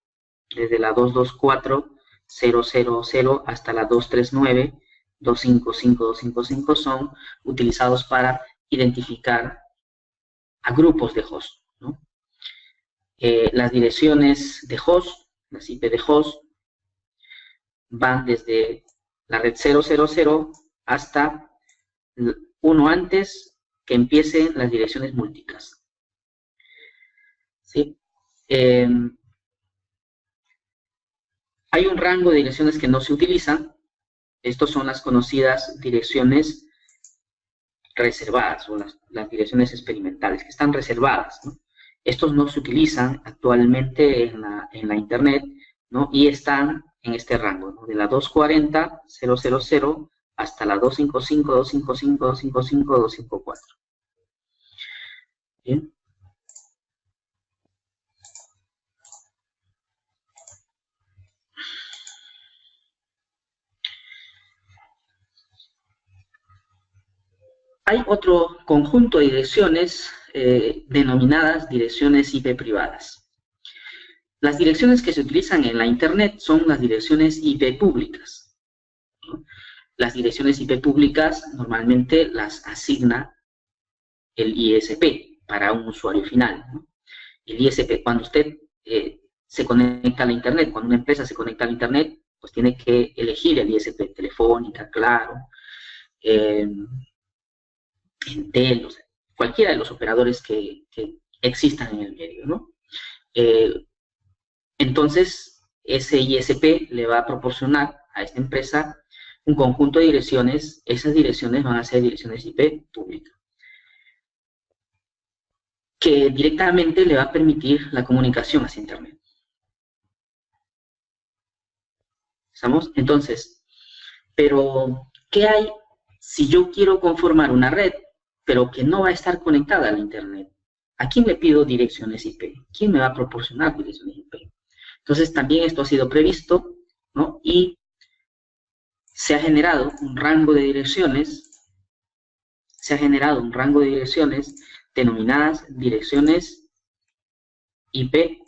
desde la 224.000 hasta la 239.255.255, son utilizados para identificar a grupos de host, ¿no? Las direcciones de host, las IP de host, van desde la red 000 hasta uno antes que empiecen las direcciones multicast. ¿Sí? Hay un rango de direcciones que no se utilizan. Estos son las conocidas direcciones reservadas o las direcciones experimentales que están reservadas, ¿no? Estos no se utilizan actualmente en la Internet, ¿no? Y están en este rango, ¿no? De la 240.000 hasta la 255.255.255.254. Bien. Hay otro conjunto de direcciones denominadas direcciones IP privadas. Las direcciones que se utilizan en la Internet son las direcciones IP públicas, ¿no? Las direcciones IP públicas normalmente las asigna el ISP para un usuario final, ¿no? El ISP, cuando usted se conecta a la Internet, cuando una empresa se conecta a la Internet, pues tiene que elegir el ISP, Telefónica, Claro, Entel, o sea, cualquiera de los operadores que existan en el medio, ¿no? Entonces, ese ISP le va a proporcionar a esta empresa un conjunto de direcciones. Esas direcciones van a ser direcciones IP públicas, que directamente le va a permitir la comunicación hacia Internet. ¿Estamos? Entonces, pero, ¿qué hay si yo quiero conformar una red, pero que no va a estar conectada a la Internet? ¿A quién le pido direcciones IP? ¿Quién me va a proporcionar direcciones IP? Entonces, también esto ha sido previsto, ¿no? Y se ha generado un rango de direcciones, denominadas direcciones IP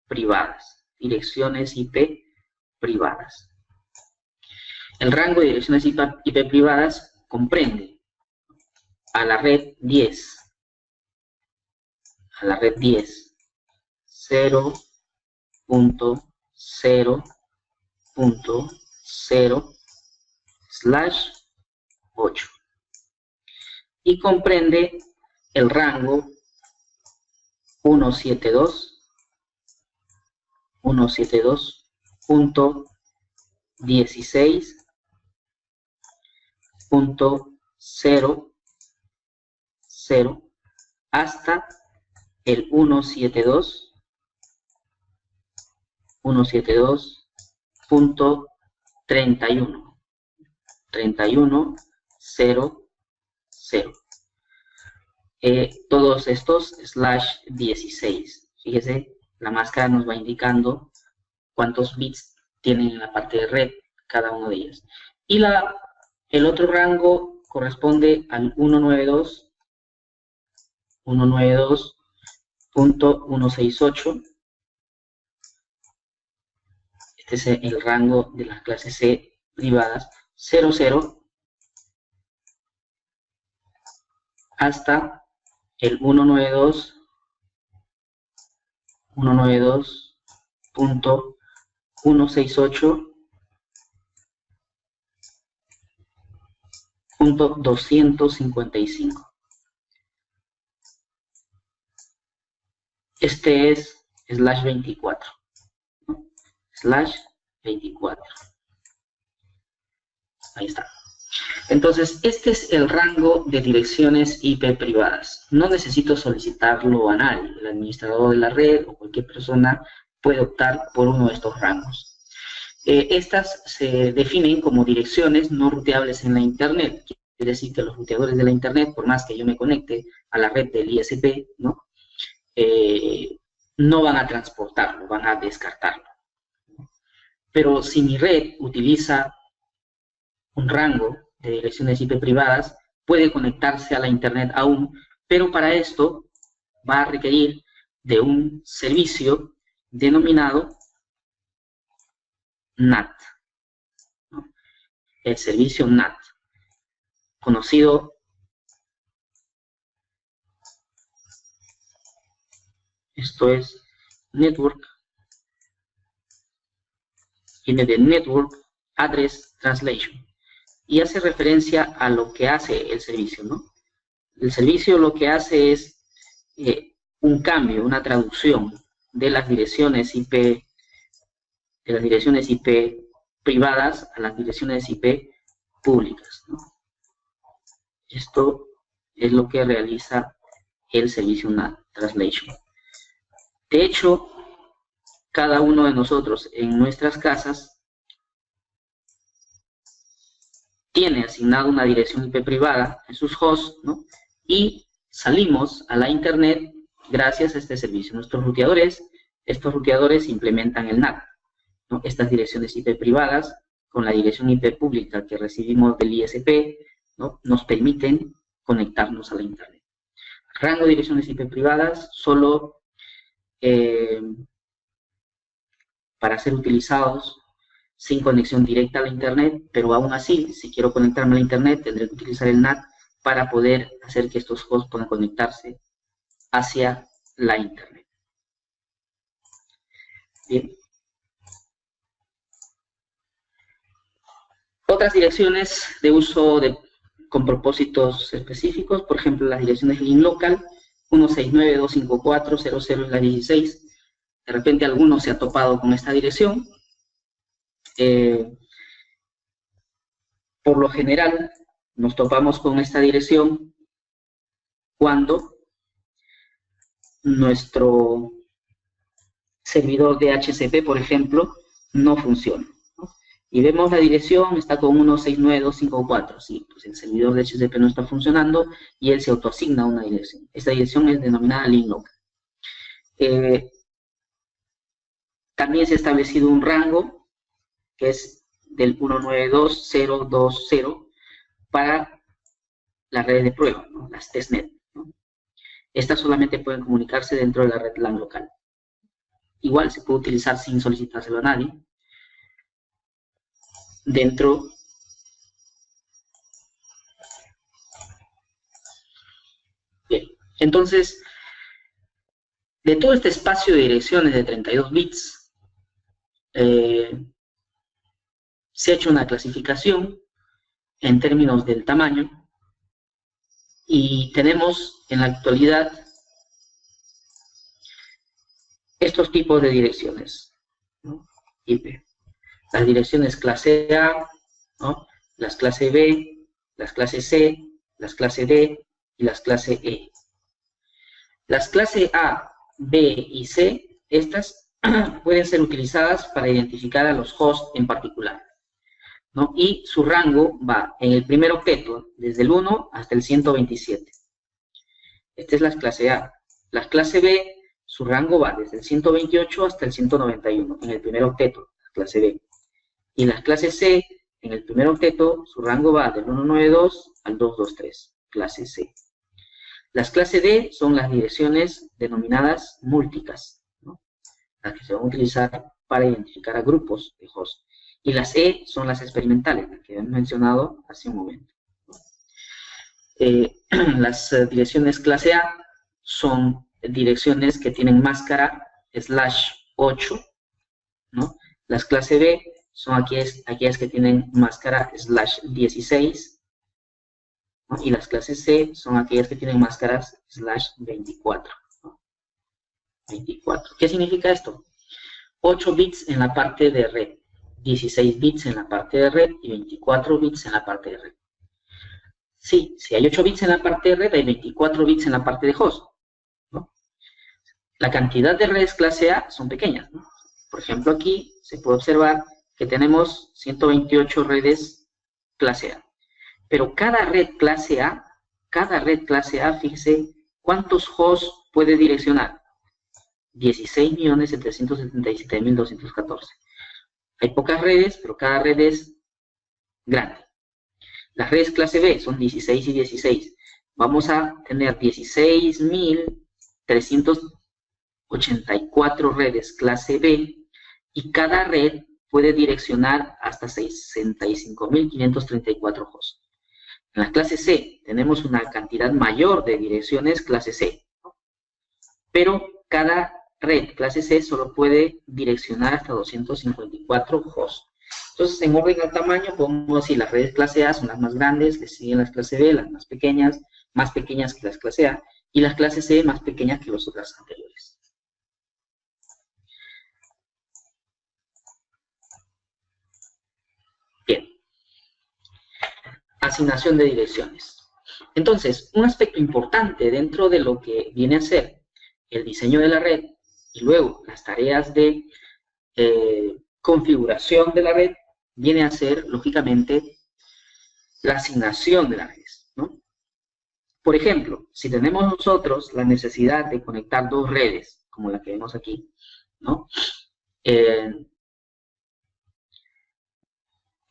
privadas. Direcciones IP privadas. El rango de direcciones IP privadas comprende a la red 10, 0.0.0/8, y comprende el rango 172.168.16.00 hasta el 172.31, 31.00. Todos estos /16. Fíjese, la máscara nos va indicando cuántos bits tienen en la parte de red cada uno de ellas. Y el otro rango corresponde al 192.168. Este es el rango de las clases C privadas, 00 hasta el 192.168.255. Este es /24, ¿no? /24. Ahí está. Entonces, este es el rango de direcciones IP privadas. No necesito solicitarlo a nadie. El administrador de la red o cualquier persona puede optar por uno de estos rangos. Estas se definen como direcciones no ruteables en la Internet. Quiere decir que los ruteadores de la Internet, por más que yo me conecte a la red del ISP, ¿no? No van a transportarlo, van a descartarlo. Pero si mi red utiliza un rango de direcciones IP privadas, puede conectarse a la Internet aún, pero para esto va a requerir de un servicio denominado NAT, ¿no? El servicio NAT, conocido esto es Network, viene de Network Address Translation, y hace referencia a lo que hace el servicio, ¿no? El servicio lo que hace es un cambio, una traducción de las direcciones IP, privadas a las direcciones IP públicas, ¿no? Esto es lo que realiza el servicio NAT Translation. De hecho, cada uno de nosotros en nuestras casas tiene asignado una dirección IP privada en sus hosts, ¿no? Y salimos a la Internet gracias a este servicio. Nuestros ruteadores, estos ruteadores implementan el NAT, ¿no? Estas direcciones IP privadas con la dirección IP pública que recibimos del ISP, ¿no? Nos permiten conectarnos a la Internet. Rango de direcciones IP privadas solo para ser utilizados sin conexión directa a la Internet, pero aún así, si quiero conectarme a la Internet, tendré que utilizar el NAT para poder hacer que estos hosts puedan conectarse hacia la Internet. Bien. Otras direcciones de uso con propósitos específicos, por ejemplo, las direcciones link local, 169.254.0.0 es la 16. De repente alguno se ha topado con esta dirección. Por lo general, nos topamos con esta dirección cuando nuestro servidor de DHCP, por ejemplo, no funciona, ¿no? Y vemos la dirección, está con 169.254. Sí, pues el servidor de DHCP no está funcionando y él se autoasigna una dirección. Esta dirección es denominada link local. También se ha establecido un rango que es del 192.0.2.0 para las redes de prueba, ¿no? Las testnet, ¿no? Estas solamente pueden comunicarse dentro de la red LAN local. Igual se puede utilizar sin solicitárselo a nadie. Dentro bien, entonces, de todo este espacio de direcciones de 32 bits, se ha hecho una clasificación en términos del tamaño y tenemos en la actualidad estos tipos de direcciones, ¿no? IP. Las direcciones clase A, ¿no? Las clase B, las clase C, las clase D y las clase E. Las clase A, B y C, estas pueden ser utilizadas para identificar a los hosts en particular, ¿no? Y su rango va en el primer octeto, desde el 1 hasta el 127. Esta es la clase A. La clase B, su rango va desde el 128 hasta el 191, en el primer octeto, la clase B. Y la clase C, en el primer octeto, su rango va del 192 al 223, clase C. Las clase D son las direcciones denominadas múltiples, ¿no? Las que se van a utilizar para identificar a grupos de hosts. Y las E son las experimentales, las que hemos mencionado hace un momento. Las direcciones clase A son direcciones que tienen máscara /8, ¿no? Las clase B son aquellas que tienen máscara /16, ¿no? Y las clases C son aquellas que tienen máscaras /24, ¿no? 24. ¿Qué significa esto? 8 bits en la parte de red, 16 bits en la parte de red y 24 bits en la parte de red. Sí, si hay 8 bits en la parte de red, hay 24 bits en la parte de host, ¿no? La cantidad de redes clase A son pequeñas, ¿no? Por ejemplo, aquí se puede observar que tenemos 128 redes clase A. Pero cada red clase A, fíjese, ¿cuántos hosts puede direccionar? 16.777.214. Hay pocas redes, pero cada red es grande. Las redes clase B son 16 y 16. Vamos a tener 16.384 redes clase B y cada red puede direccionar hasta 65.534 hosts. En la clase C tenemos una cantidad mayor de direcciones clase C, pero cada red clase C solo puede direccionar hasta 254 hosts. Entonces, en orden al tamaño, podemos decir las redes clase A son las más grandes, le siguen las clase B, las más pequeñas que las clase A, y las clase C más pequeñas que las otras anteriores. Bien. Asignación de direcciones. Entonces, un aspecto importante dentro de lo que viene a ser el diseño de la red y luego las tareas de configuración de la red viene a ser, lógicamente, la asignación de las redes, ¿no? Por ejemplo, si tenemos nosotros la necesidad de conectar dos redes, como la que vemos aquí, ¿no?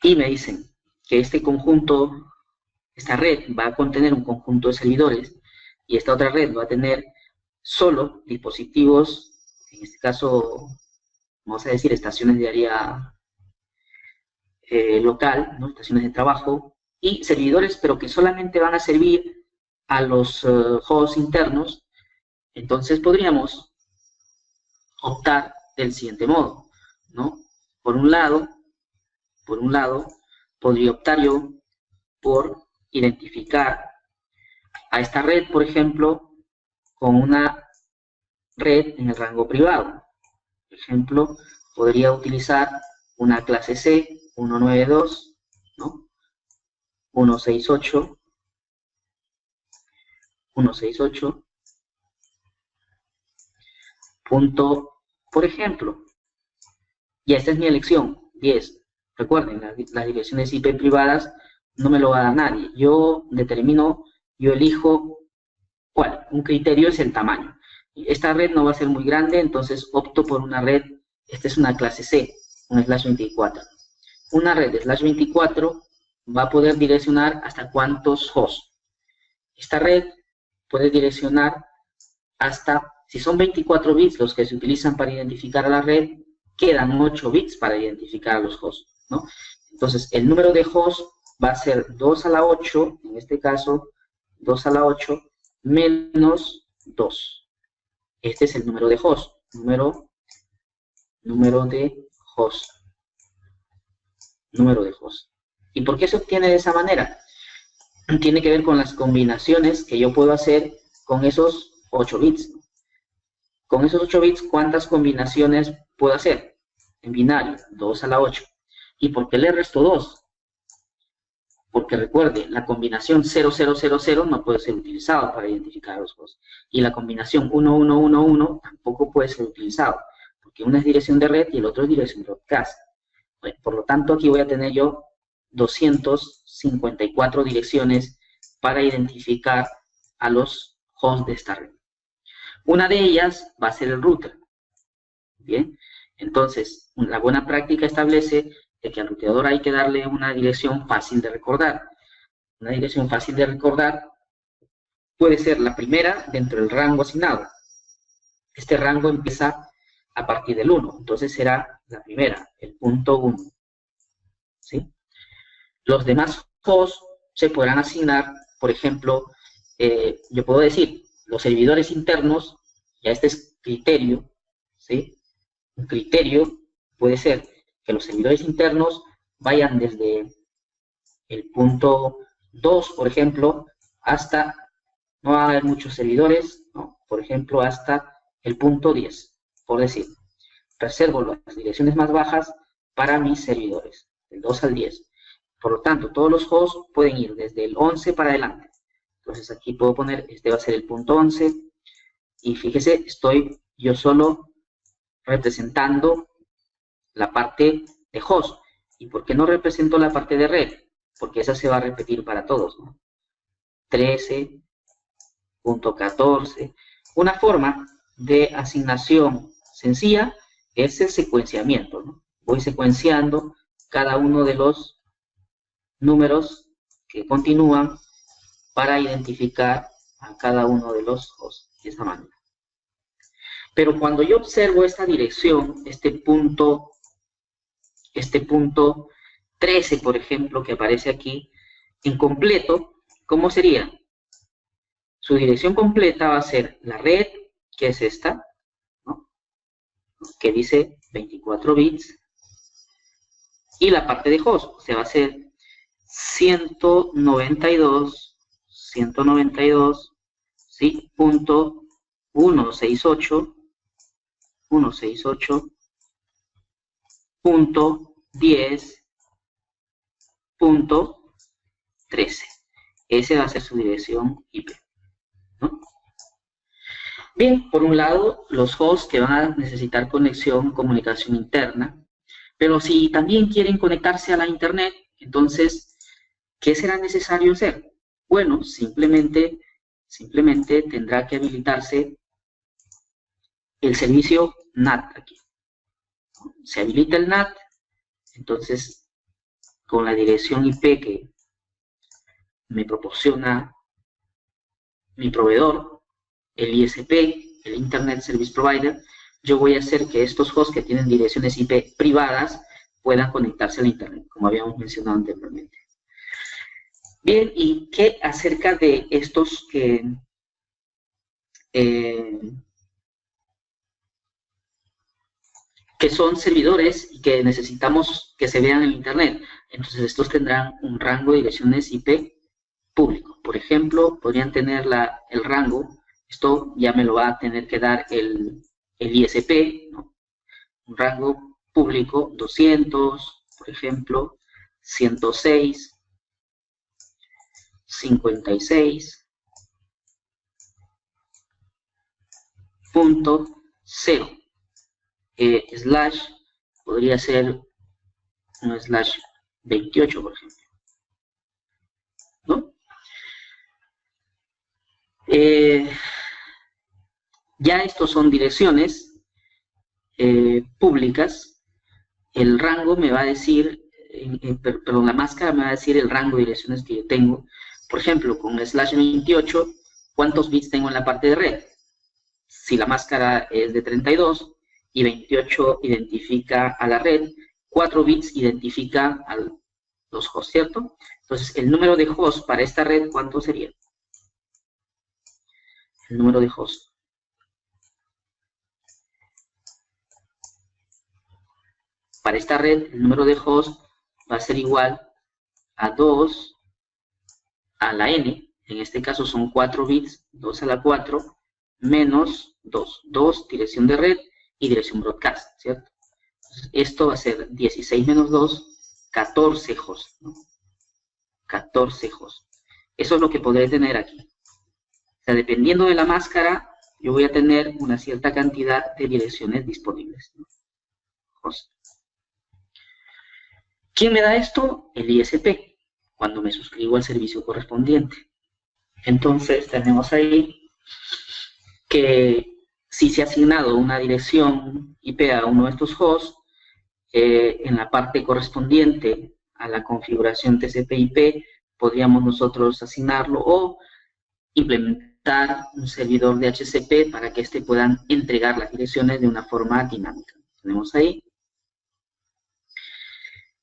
Y me dicen que este conjunto, esta red va a contener un conjunto de servidores y esta otra red va a tener solo dispositivos, en este caso, vamos a decir, estaciones de área local, ¿no? Estaciones de trabajo, y servidores, pero que solamente van a servir a los hosts internos. Entonces podríamos optar del siguiente modo, ¿no? Por un lado, podría optar yo por identificar a esta red, por ejemplo, con una red en el rango privado. Por ejemplo, podría utilizar una clase C, 192, ¿no? 168, punto, por ejemplo, y esta es mi elección, 10. Recuerden, las direcciones IP privadas no me lo va a dar nadie. Yo elijo cuál. Un criterio es el tamaño. Esta red no va a ser muy grande, entonces opto por una red, esta es una clase C, un /24. Una red /24 va a poder direccionar hasta cuántos hosts. Esta red puede direccionar hasta, si son 24 bits los que se utilizan para identificar a la red, quedan 8 bits para identificar a los hosts, ¿no? Entonces, el número de hosts va a ser 2 a la 8, en este caso, 2 a la 8 menos 2. Este es el número de hosts, número de hosts. ¿Y por qué se obtiene de esa manera? Tiene que ver con las combinaciones que yo puedo hacer con esos 8 bits. Con esos 8 bits, ¿cuántas combinaciones puedo hacer? En binario, 2 a la 8. ¿Y por qué le resto 2? Porque recuerde, la combinación 0000 no puede ser utilizada para identificar a los hosts. Y la combinación 1111 tampoco puede ser utilizado, porque una es dirección de red y el otro es dirección de broadcast. Bueno, por lo tanto, aquí voy a tener yo 254 direcciones para identificar a los hosts de esta red. Una de ellas va a ser el router. Bien, entonces, la buena práctica establece de que al ruteador hay que darle una dirección fácil de recordar. Una dirección fácil de recordar puede ser la primera dentro del rango asignado. Este rango empieza a partir del 1, entonces será la primera, el punto 1. ¿Sí? Los demás hosts se podrán asignar, por ejemplo, yo puedo decir, los servidores internos, ya este es criterio, ¿sí? Un criterio puede ser que los servidores internos vayan desde el punto 2, por ejemplo, hasta, no va a haber muchos servidores, ¿no? Por ejemplo, hasta el punto 10, por decir. Reservo las direcciones más bajas para mis servidores, del 2 al 10. Por lo tanto, todos los hosts pueden ir desde el 11 para adelante. Entonces aquí puedo poner, este va a ser el punto 11, y fíjese, estoy yo solo representando la parte de host. ¿Y por qué no represento la parte de red? Porque esa se va a repetir para todos, ¿no? 13.14. Una forma de asignación sencilla es el secuenciamiento, ¿no? Voy secuenciando cada uno de los números que continúan para identificar a cada uno de los hosts de esa manera. Pero cuando yo observo esta dirección, este punto 13, por ejemplo, que aparece aquí, en completo, ¿cómo sería? Su dirección completa va a ser la red, que es esta, ¿no? Que dice 24 bits, y la parte de host, se va a hacer 192, ¿sí? Punto 168.10.13. Ese va a ser su dirección IP, ¿no? Bien, por un lado, los hosts que van a necesitar comunicación interna, pero si también quieren conectarse a la internet, entonces, ¿qué será necesario hacer? Bueno, simplemente tendrá que habilitarse el servicio NAT aquí. Se habilita el NAT, entonces, con la dirección IP que me proporciona mi proveedor, el ISP, el Internet Service Provider, yo voy a hacer que estos hosts que tienen direcciones IP privadas puedan conectarse al Internet, como habíamos mencionado anteriormente. Bien, ¿y qué acerca de estos que son servidores y que necesitamos que se vean en Internet? Entonces, estos tendrán un rango de direcciones IP público. Por ejemplo, podrían tener el rango, esto ya me lo va a tener que dar el ISP, ¿no? Un rango público 200, por ejemplo, 106, 56.0, slash, podría ser un slash 28, por ejemplo, ¿no? Ya estos son direcciones públicas. El rango me va a decir, perdón, la máscara me va a decir el rango de direcciones que yo tengo. Por ejemplo, con slash 28, ¿cuántos bits tengo en la parte de red? Si la máscara es de 32 y 28 identifica a la red, 4 bits identifica a los hosts, ¿cierto? Entonces, el número de hosts para esta red, ¿cuánto sería? El número de hosts. Para esta red, el número de hosts va a ser igual a 2 a la n, en este caso son 4 bits, 2 a la 4, menos 2. 2, dirección de red y dirección broadcast, ¿cierto? Entonces, esto va a ser 16 menos 2, 14 hosts, ¿no? 14 hosts. Eso es lo que podré tener aquí. O sea, dependiendo de la máscara, yo voy a tener una cierta cantidad de direcciones disponibles, ¿no? Host. ¿Quién me da esto? El ISP, cuando me suscribo al servicio correspondiente. Entonces, tenemos ahí que si se ha asignado una dirección IP a uno de estos hosts, en la parte correspondiente a la configuración TCP/IP, podríamos nosotros asignarlo o implementar un servidor de DHCP para que éste puedan entregar las direcciones de una forma dinámica. Tenemos ahí.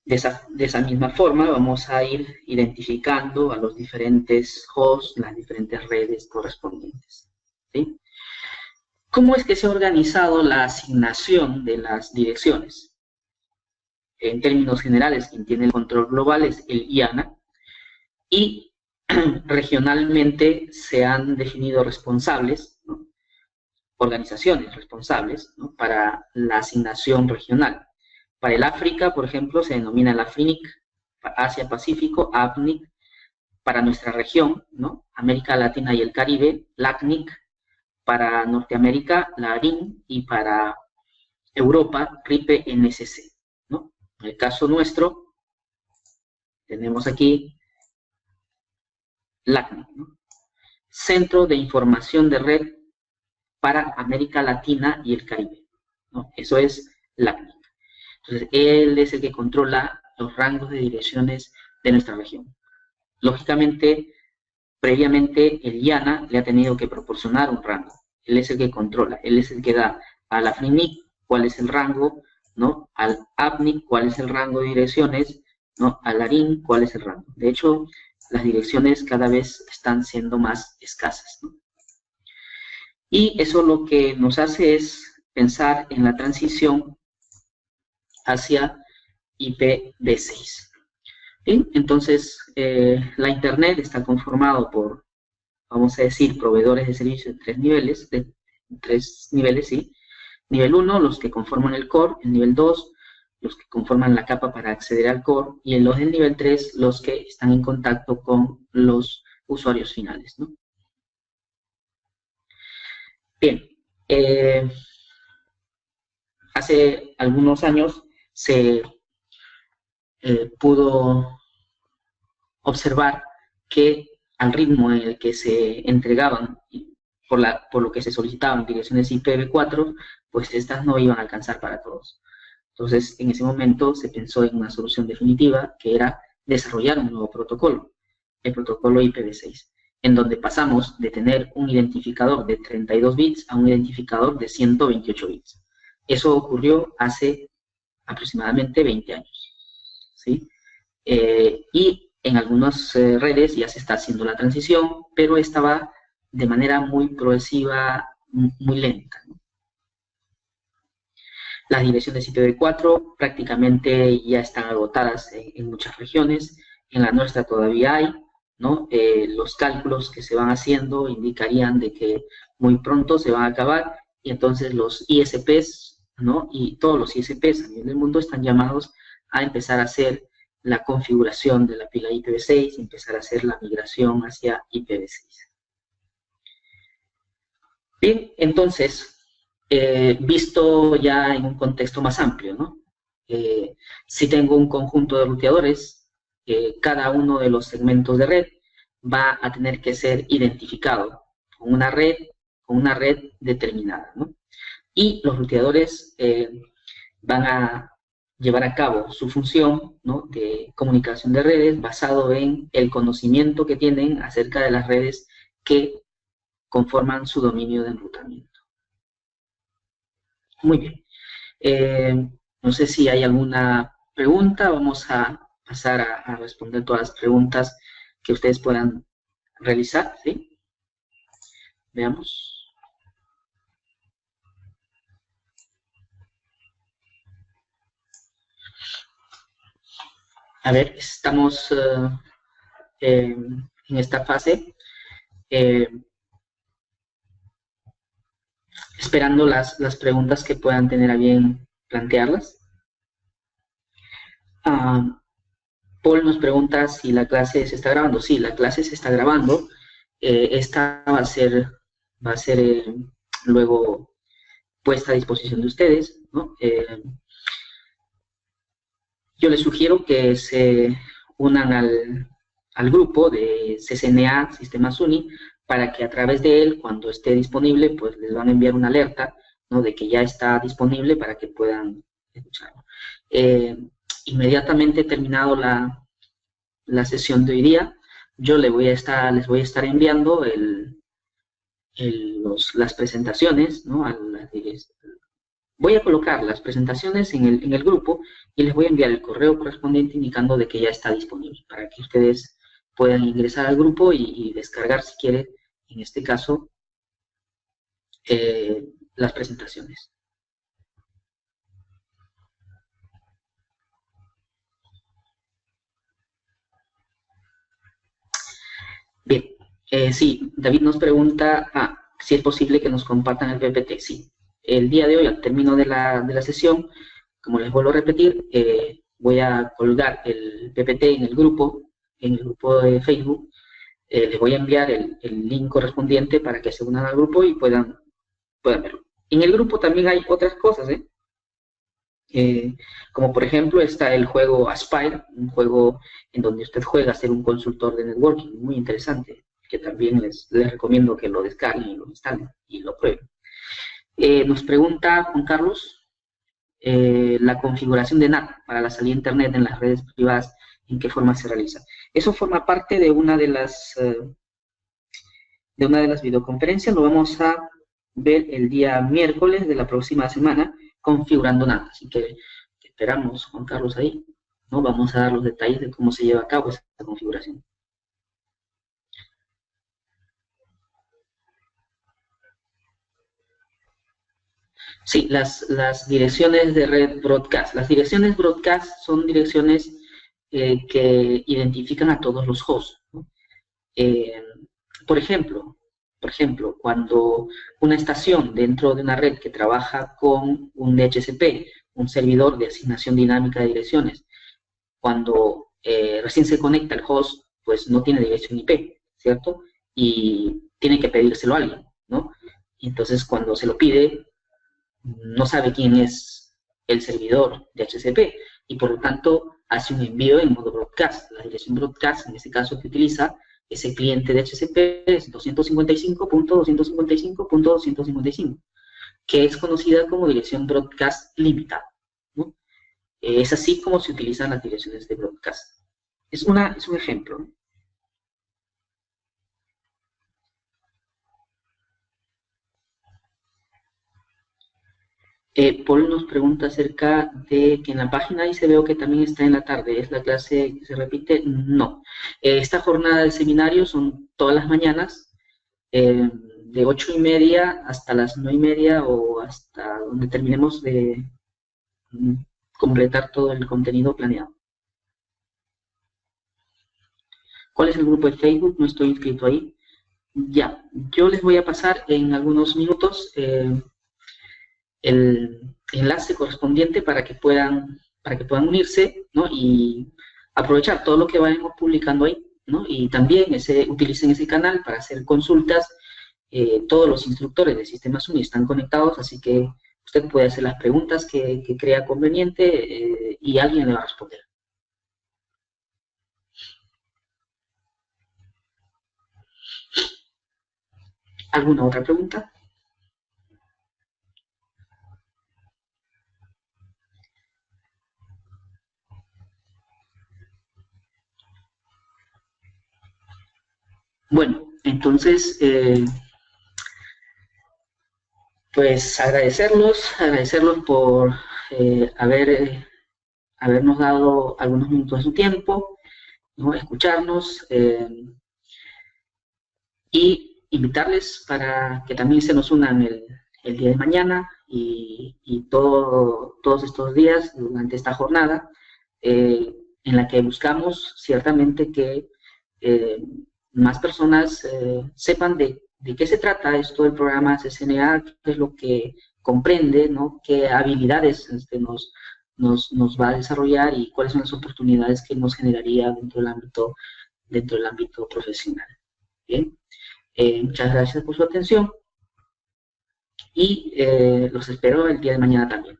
De esa misma forma vamos a ir identificando a los diferentes hosts, las diferentes redes correspondientes, ¿sí? ¿Cómo es que se ha organizado la asignación de las direcciones? En términos generales, quien tiene el control global es el IANA, y regionalmente se han definido responsables, ¿no? Organizaciones responsables, ¿no? Para la asignación regional. Para el África, por ejemplo, se denomina la AFRINIC, Asia-Pacífico, APNIC, para nuestra región, ¿no? América Latina y el Caribe, LACNIC, para Norteamérica, la ARIN, y para Europa, RIPE-NSC, ¿no? En el caso nuestro, tenemos aquí LACNIC, ¿no? Centro de Información de Red para América Latina y el Caribe, ¿no? Eso es LACNIC. Entonces, él es el que controla los rangos de direcciones de nuestra región. Lógicamente, previamente el IANA le ha tenido que proporcionar un rango. Él es el que controla, él es el que da a la AFRINIC cuál es el rango, ¿no? Al APNIC cuál es el rango de direcciones, ¿no? Al ARIN cuál es el rango. De hecho, las direcciones cada vez están siendo más escasas, ¿no? Y eso lo que nos hace es pensar en la transición hacia IPv6. Bien, entonces, la Internet está conformado por, vamos a decir, proveedores de servicios de tres niveles, ¿sí? Nivel 1, los que conforman el core; el nivel 2, los que conforman la capa para acceder al core; y los del nivel 3, los que están en contacto con los usuarios finales, ¿no? Bien, hace algunos años se pudo observar que al ritmo en el que se entregaban, por lo que se solicitaban direcciones IPv4, pues estas no iban a alcanzar para todos. Entonces, en ese momento se pensó en una solución definitiva, que era desarrollar un nuevo protocolo, el protocolo IPv6, en donde pasamos de tener un identificador de 32 bits a un identificador de 128 bits. Eso ocurrió hace aproximadamente 20 años, ¿sí? Y en algunas redes ya se está haciendo la transición, pero esta va de manera muy progresiva, muy lenta, ¿no? Las direcciones IPv4 prácticamente ya están agotadas en muchas regiones, en la nuestra todavía hay, ¿no? Los cálculos que se van haciendo indicarían de que muy pronto se van a acabar, y entonces los ISPs, ¿no? Y todos los ISPs a nivel del mundo están llamados a empezar a hacer la configuración de la pila IPv6 y empezar a hacer la migración hacia IPv6. Bien, entonces, visto ya en un contexto más amplio, ¿no? Si tengo un conjunto de ruteadores, cada uno de los segmentos de red va a tener que ser identificado con una red determinada, ¿no? Y los ruteadores van a llevar a cabo su función, ¿no? De comunicación de redes basado en el conocimiento que tienen acerca de las redes que conforman su dominio de enrutamiento. Muy bien. No sé si hay alguna pregunta. Vamos a pasar a responder todas las preguntas que ustedes puedan realizar, ¿sí? Veamos. A ver, estamos en esta fase esperando las preguntas que puedan tener a bien plantearlas. Paul nos pregunta si la clase se está grabando. Sí, la clase se está grabando. Esta va a ser luego puesta a disposición de ustedes, ¿no? Yo les sugiero que se unan al grupo de CCNA Sistemas UNI, para que a través de él, cuando esté disponible, pues les van a enviar una alerta, ¿no? De que ya está disponible para que puedan escucharlo. Inmediatamente terminado la sesión de hoy día, yo les voy a estar enviando las presentaciones, ¿no? Voy a colocar las presentaciones en el grupo y les voy a enviar el correo correspondiente indicando de que ya está disponible, para que ustedes puedan ingresar al grupo y descargar, si quieren, en este caso, las presentaciones. Bien, sí, David nos pregunta si es posible que nos compartan el PPT. Sí, el día de hoy, al término de la sesión, como les vuelvo a repetir, voy a colgar el PPT en el grupo de Facebook. Les voy a enviar el link correspondiente para que se unan al grupo y puedan verlo. En el grupo también hay otras cosas, como por ejemplo está el juego Aspire, un juego en donde usted juega a ser un consultor de networking, muy interesante, que también les recomiendo que lo descarguen y lo instalen y lo prueben. Nos pregunta Juan Carlos, la configuración de NAT para la salida a internet en las redes privadas, ¿en qué forma se realiza? Eso forma parte de una de las videoconferencias. Lo vamos a ver el día miércoles de la próxima semana, configurando NAT. Así que esperamos, Juan Carlos, ahí, ¿no? Vamos a dar los detalles de cómo se lleva a cabo esta configuración. Sí, las direcciones de red broadcast. Las direcciones broadcast son direcciones que identifican a todos los hosts, ¿no? Por ejemplo, cuando una estación dentro de una red que trabaja con un DHCP, un servidor de asignación dinámica de direcciones, cuando recién se conecta el host, pues no tiene dirección IP, ¿cierto? Y tiene que pedírselo a alguien, ¿no? Y entonces cuando se lo pide, no sabe quién es el servidor de DHCP y por lo tanto hace un envío en modo broadcast. La dirección broadcast, en este caso que utiliza ese cliente de DHCP, es 255.255.255, que es conocida como dirección broadcast limitada, ¿no? Es así como se utilizan las direcciones de broadcast. Es un ejemplo. Paul nos pregunta acerca de que en la página ahí se veo que también está en la tarde. ¿Es la clase que se repite? No. Esta jornada de seminario son todas las mañanas, de 8:30 hasta las 9:30 o hasta donde terminemos de completar todo el contenido planeado. ¿Cuál es el grupo de Facebook? No estoy inscrito ahí. Ya, yo les voy a pasar en algunos minutos el enlace correspondiente para que puedan unirse, ¿no? Y aprovechar todo lo que vayamos publicando ahí, ¿no? Y también utilicen ese canal para hacer consultas. Todos los instructores de Sistemas Uni están conectados, así que usted puede hacer las preguntas que crea conveniente y alguien le va a responder. ¿Alguna otra pregunta? Bueno, entonces, pues agradecerlos por habernos dado algunos minutos de su tiempo, ¿no? Escucharnos y invitarles para que también se nos unan el día de mañana y todos estos días durante esta jornada en la que buscamos ciertamente que más personas sepan de qué se trata esto del programa CCNA, qué es lo que comprende, ¿no? Qué habilidades nos va a desarrollar y cuáles son las oportunidades que nos generaría dentro del ámbito profesional. Bien, muchas gracias por su atención y los espero el día de mañana también.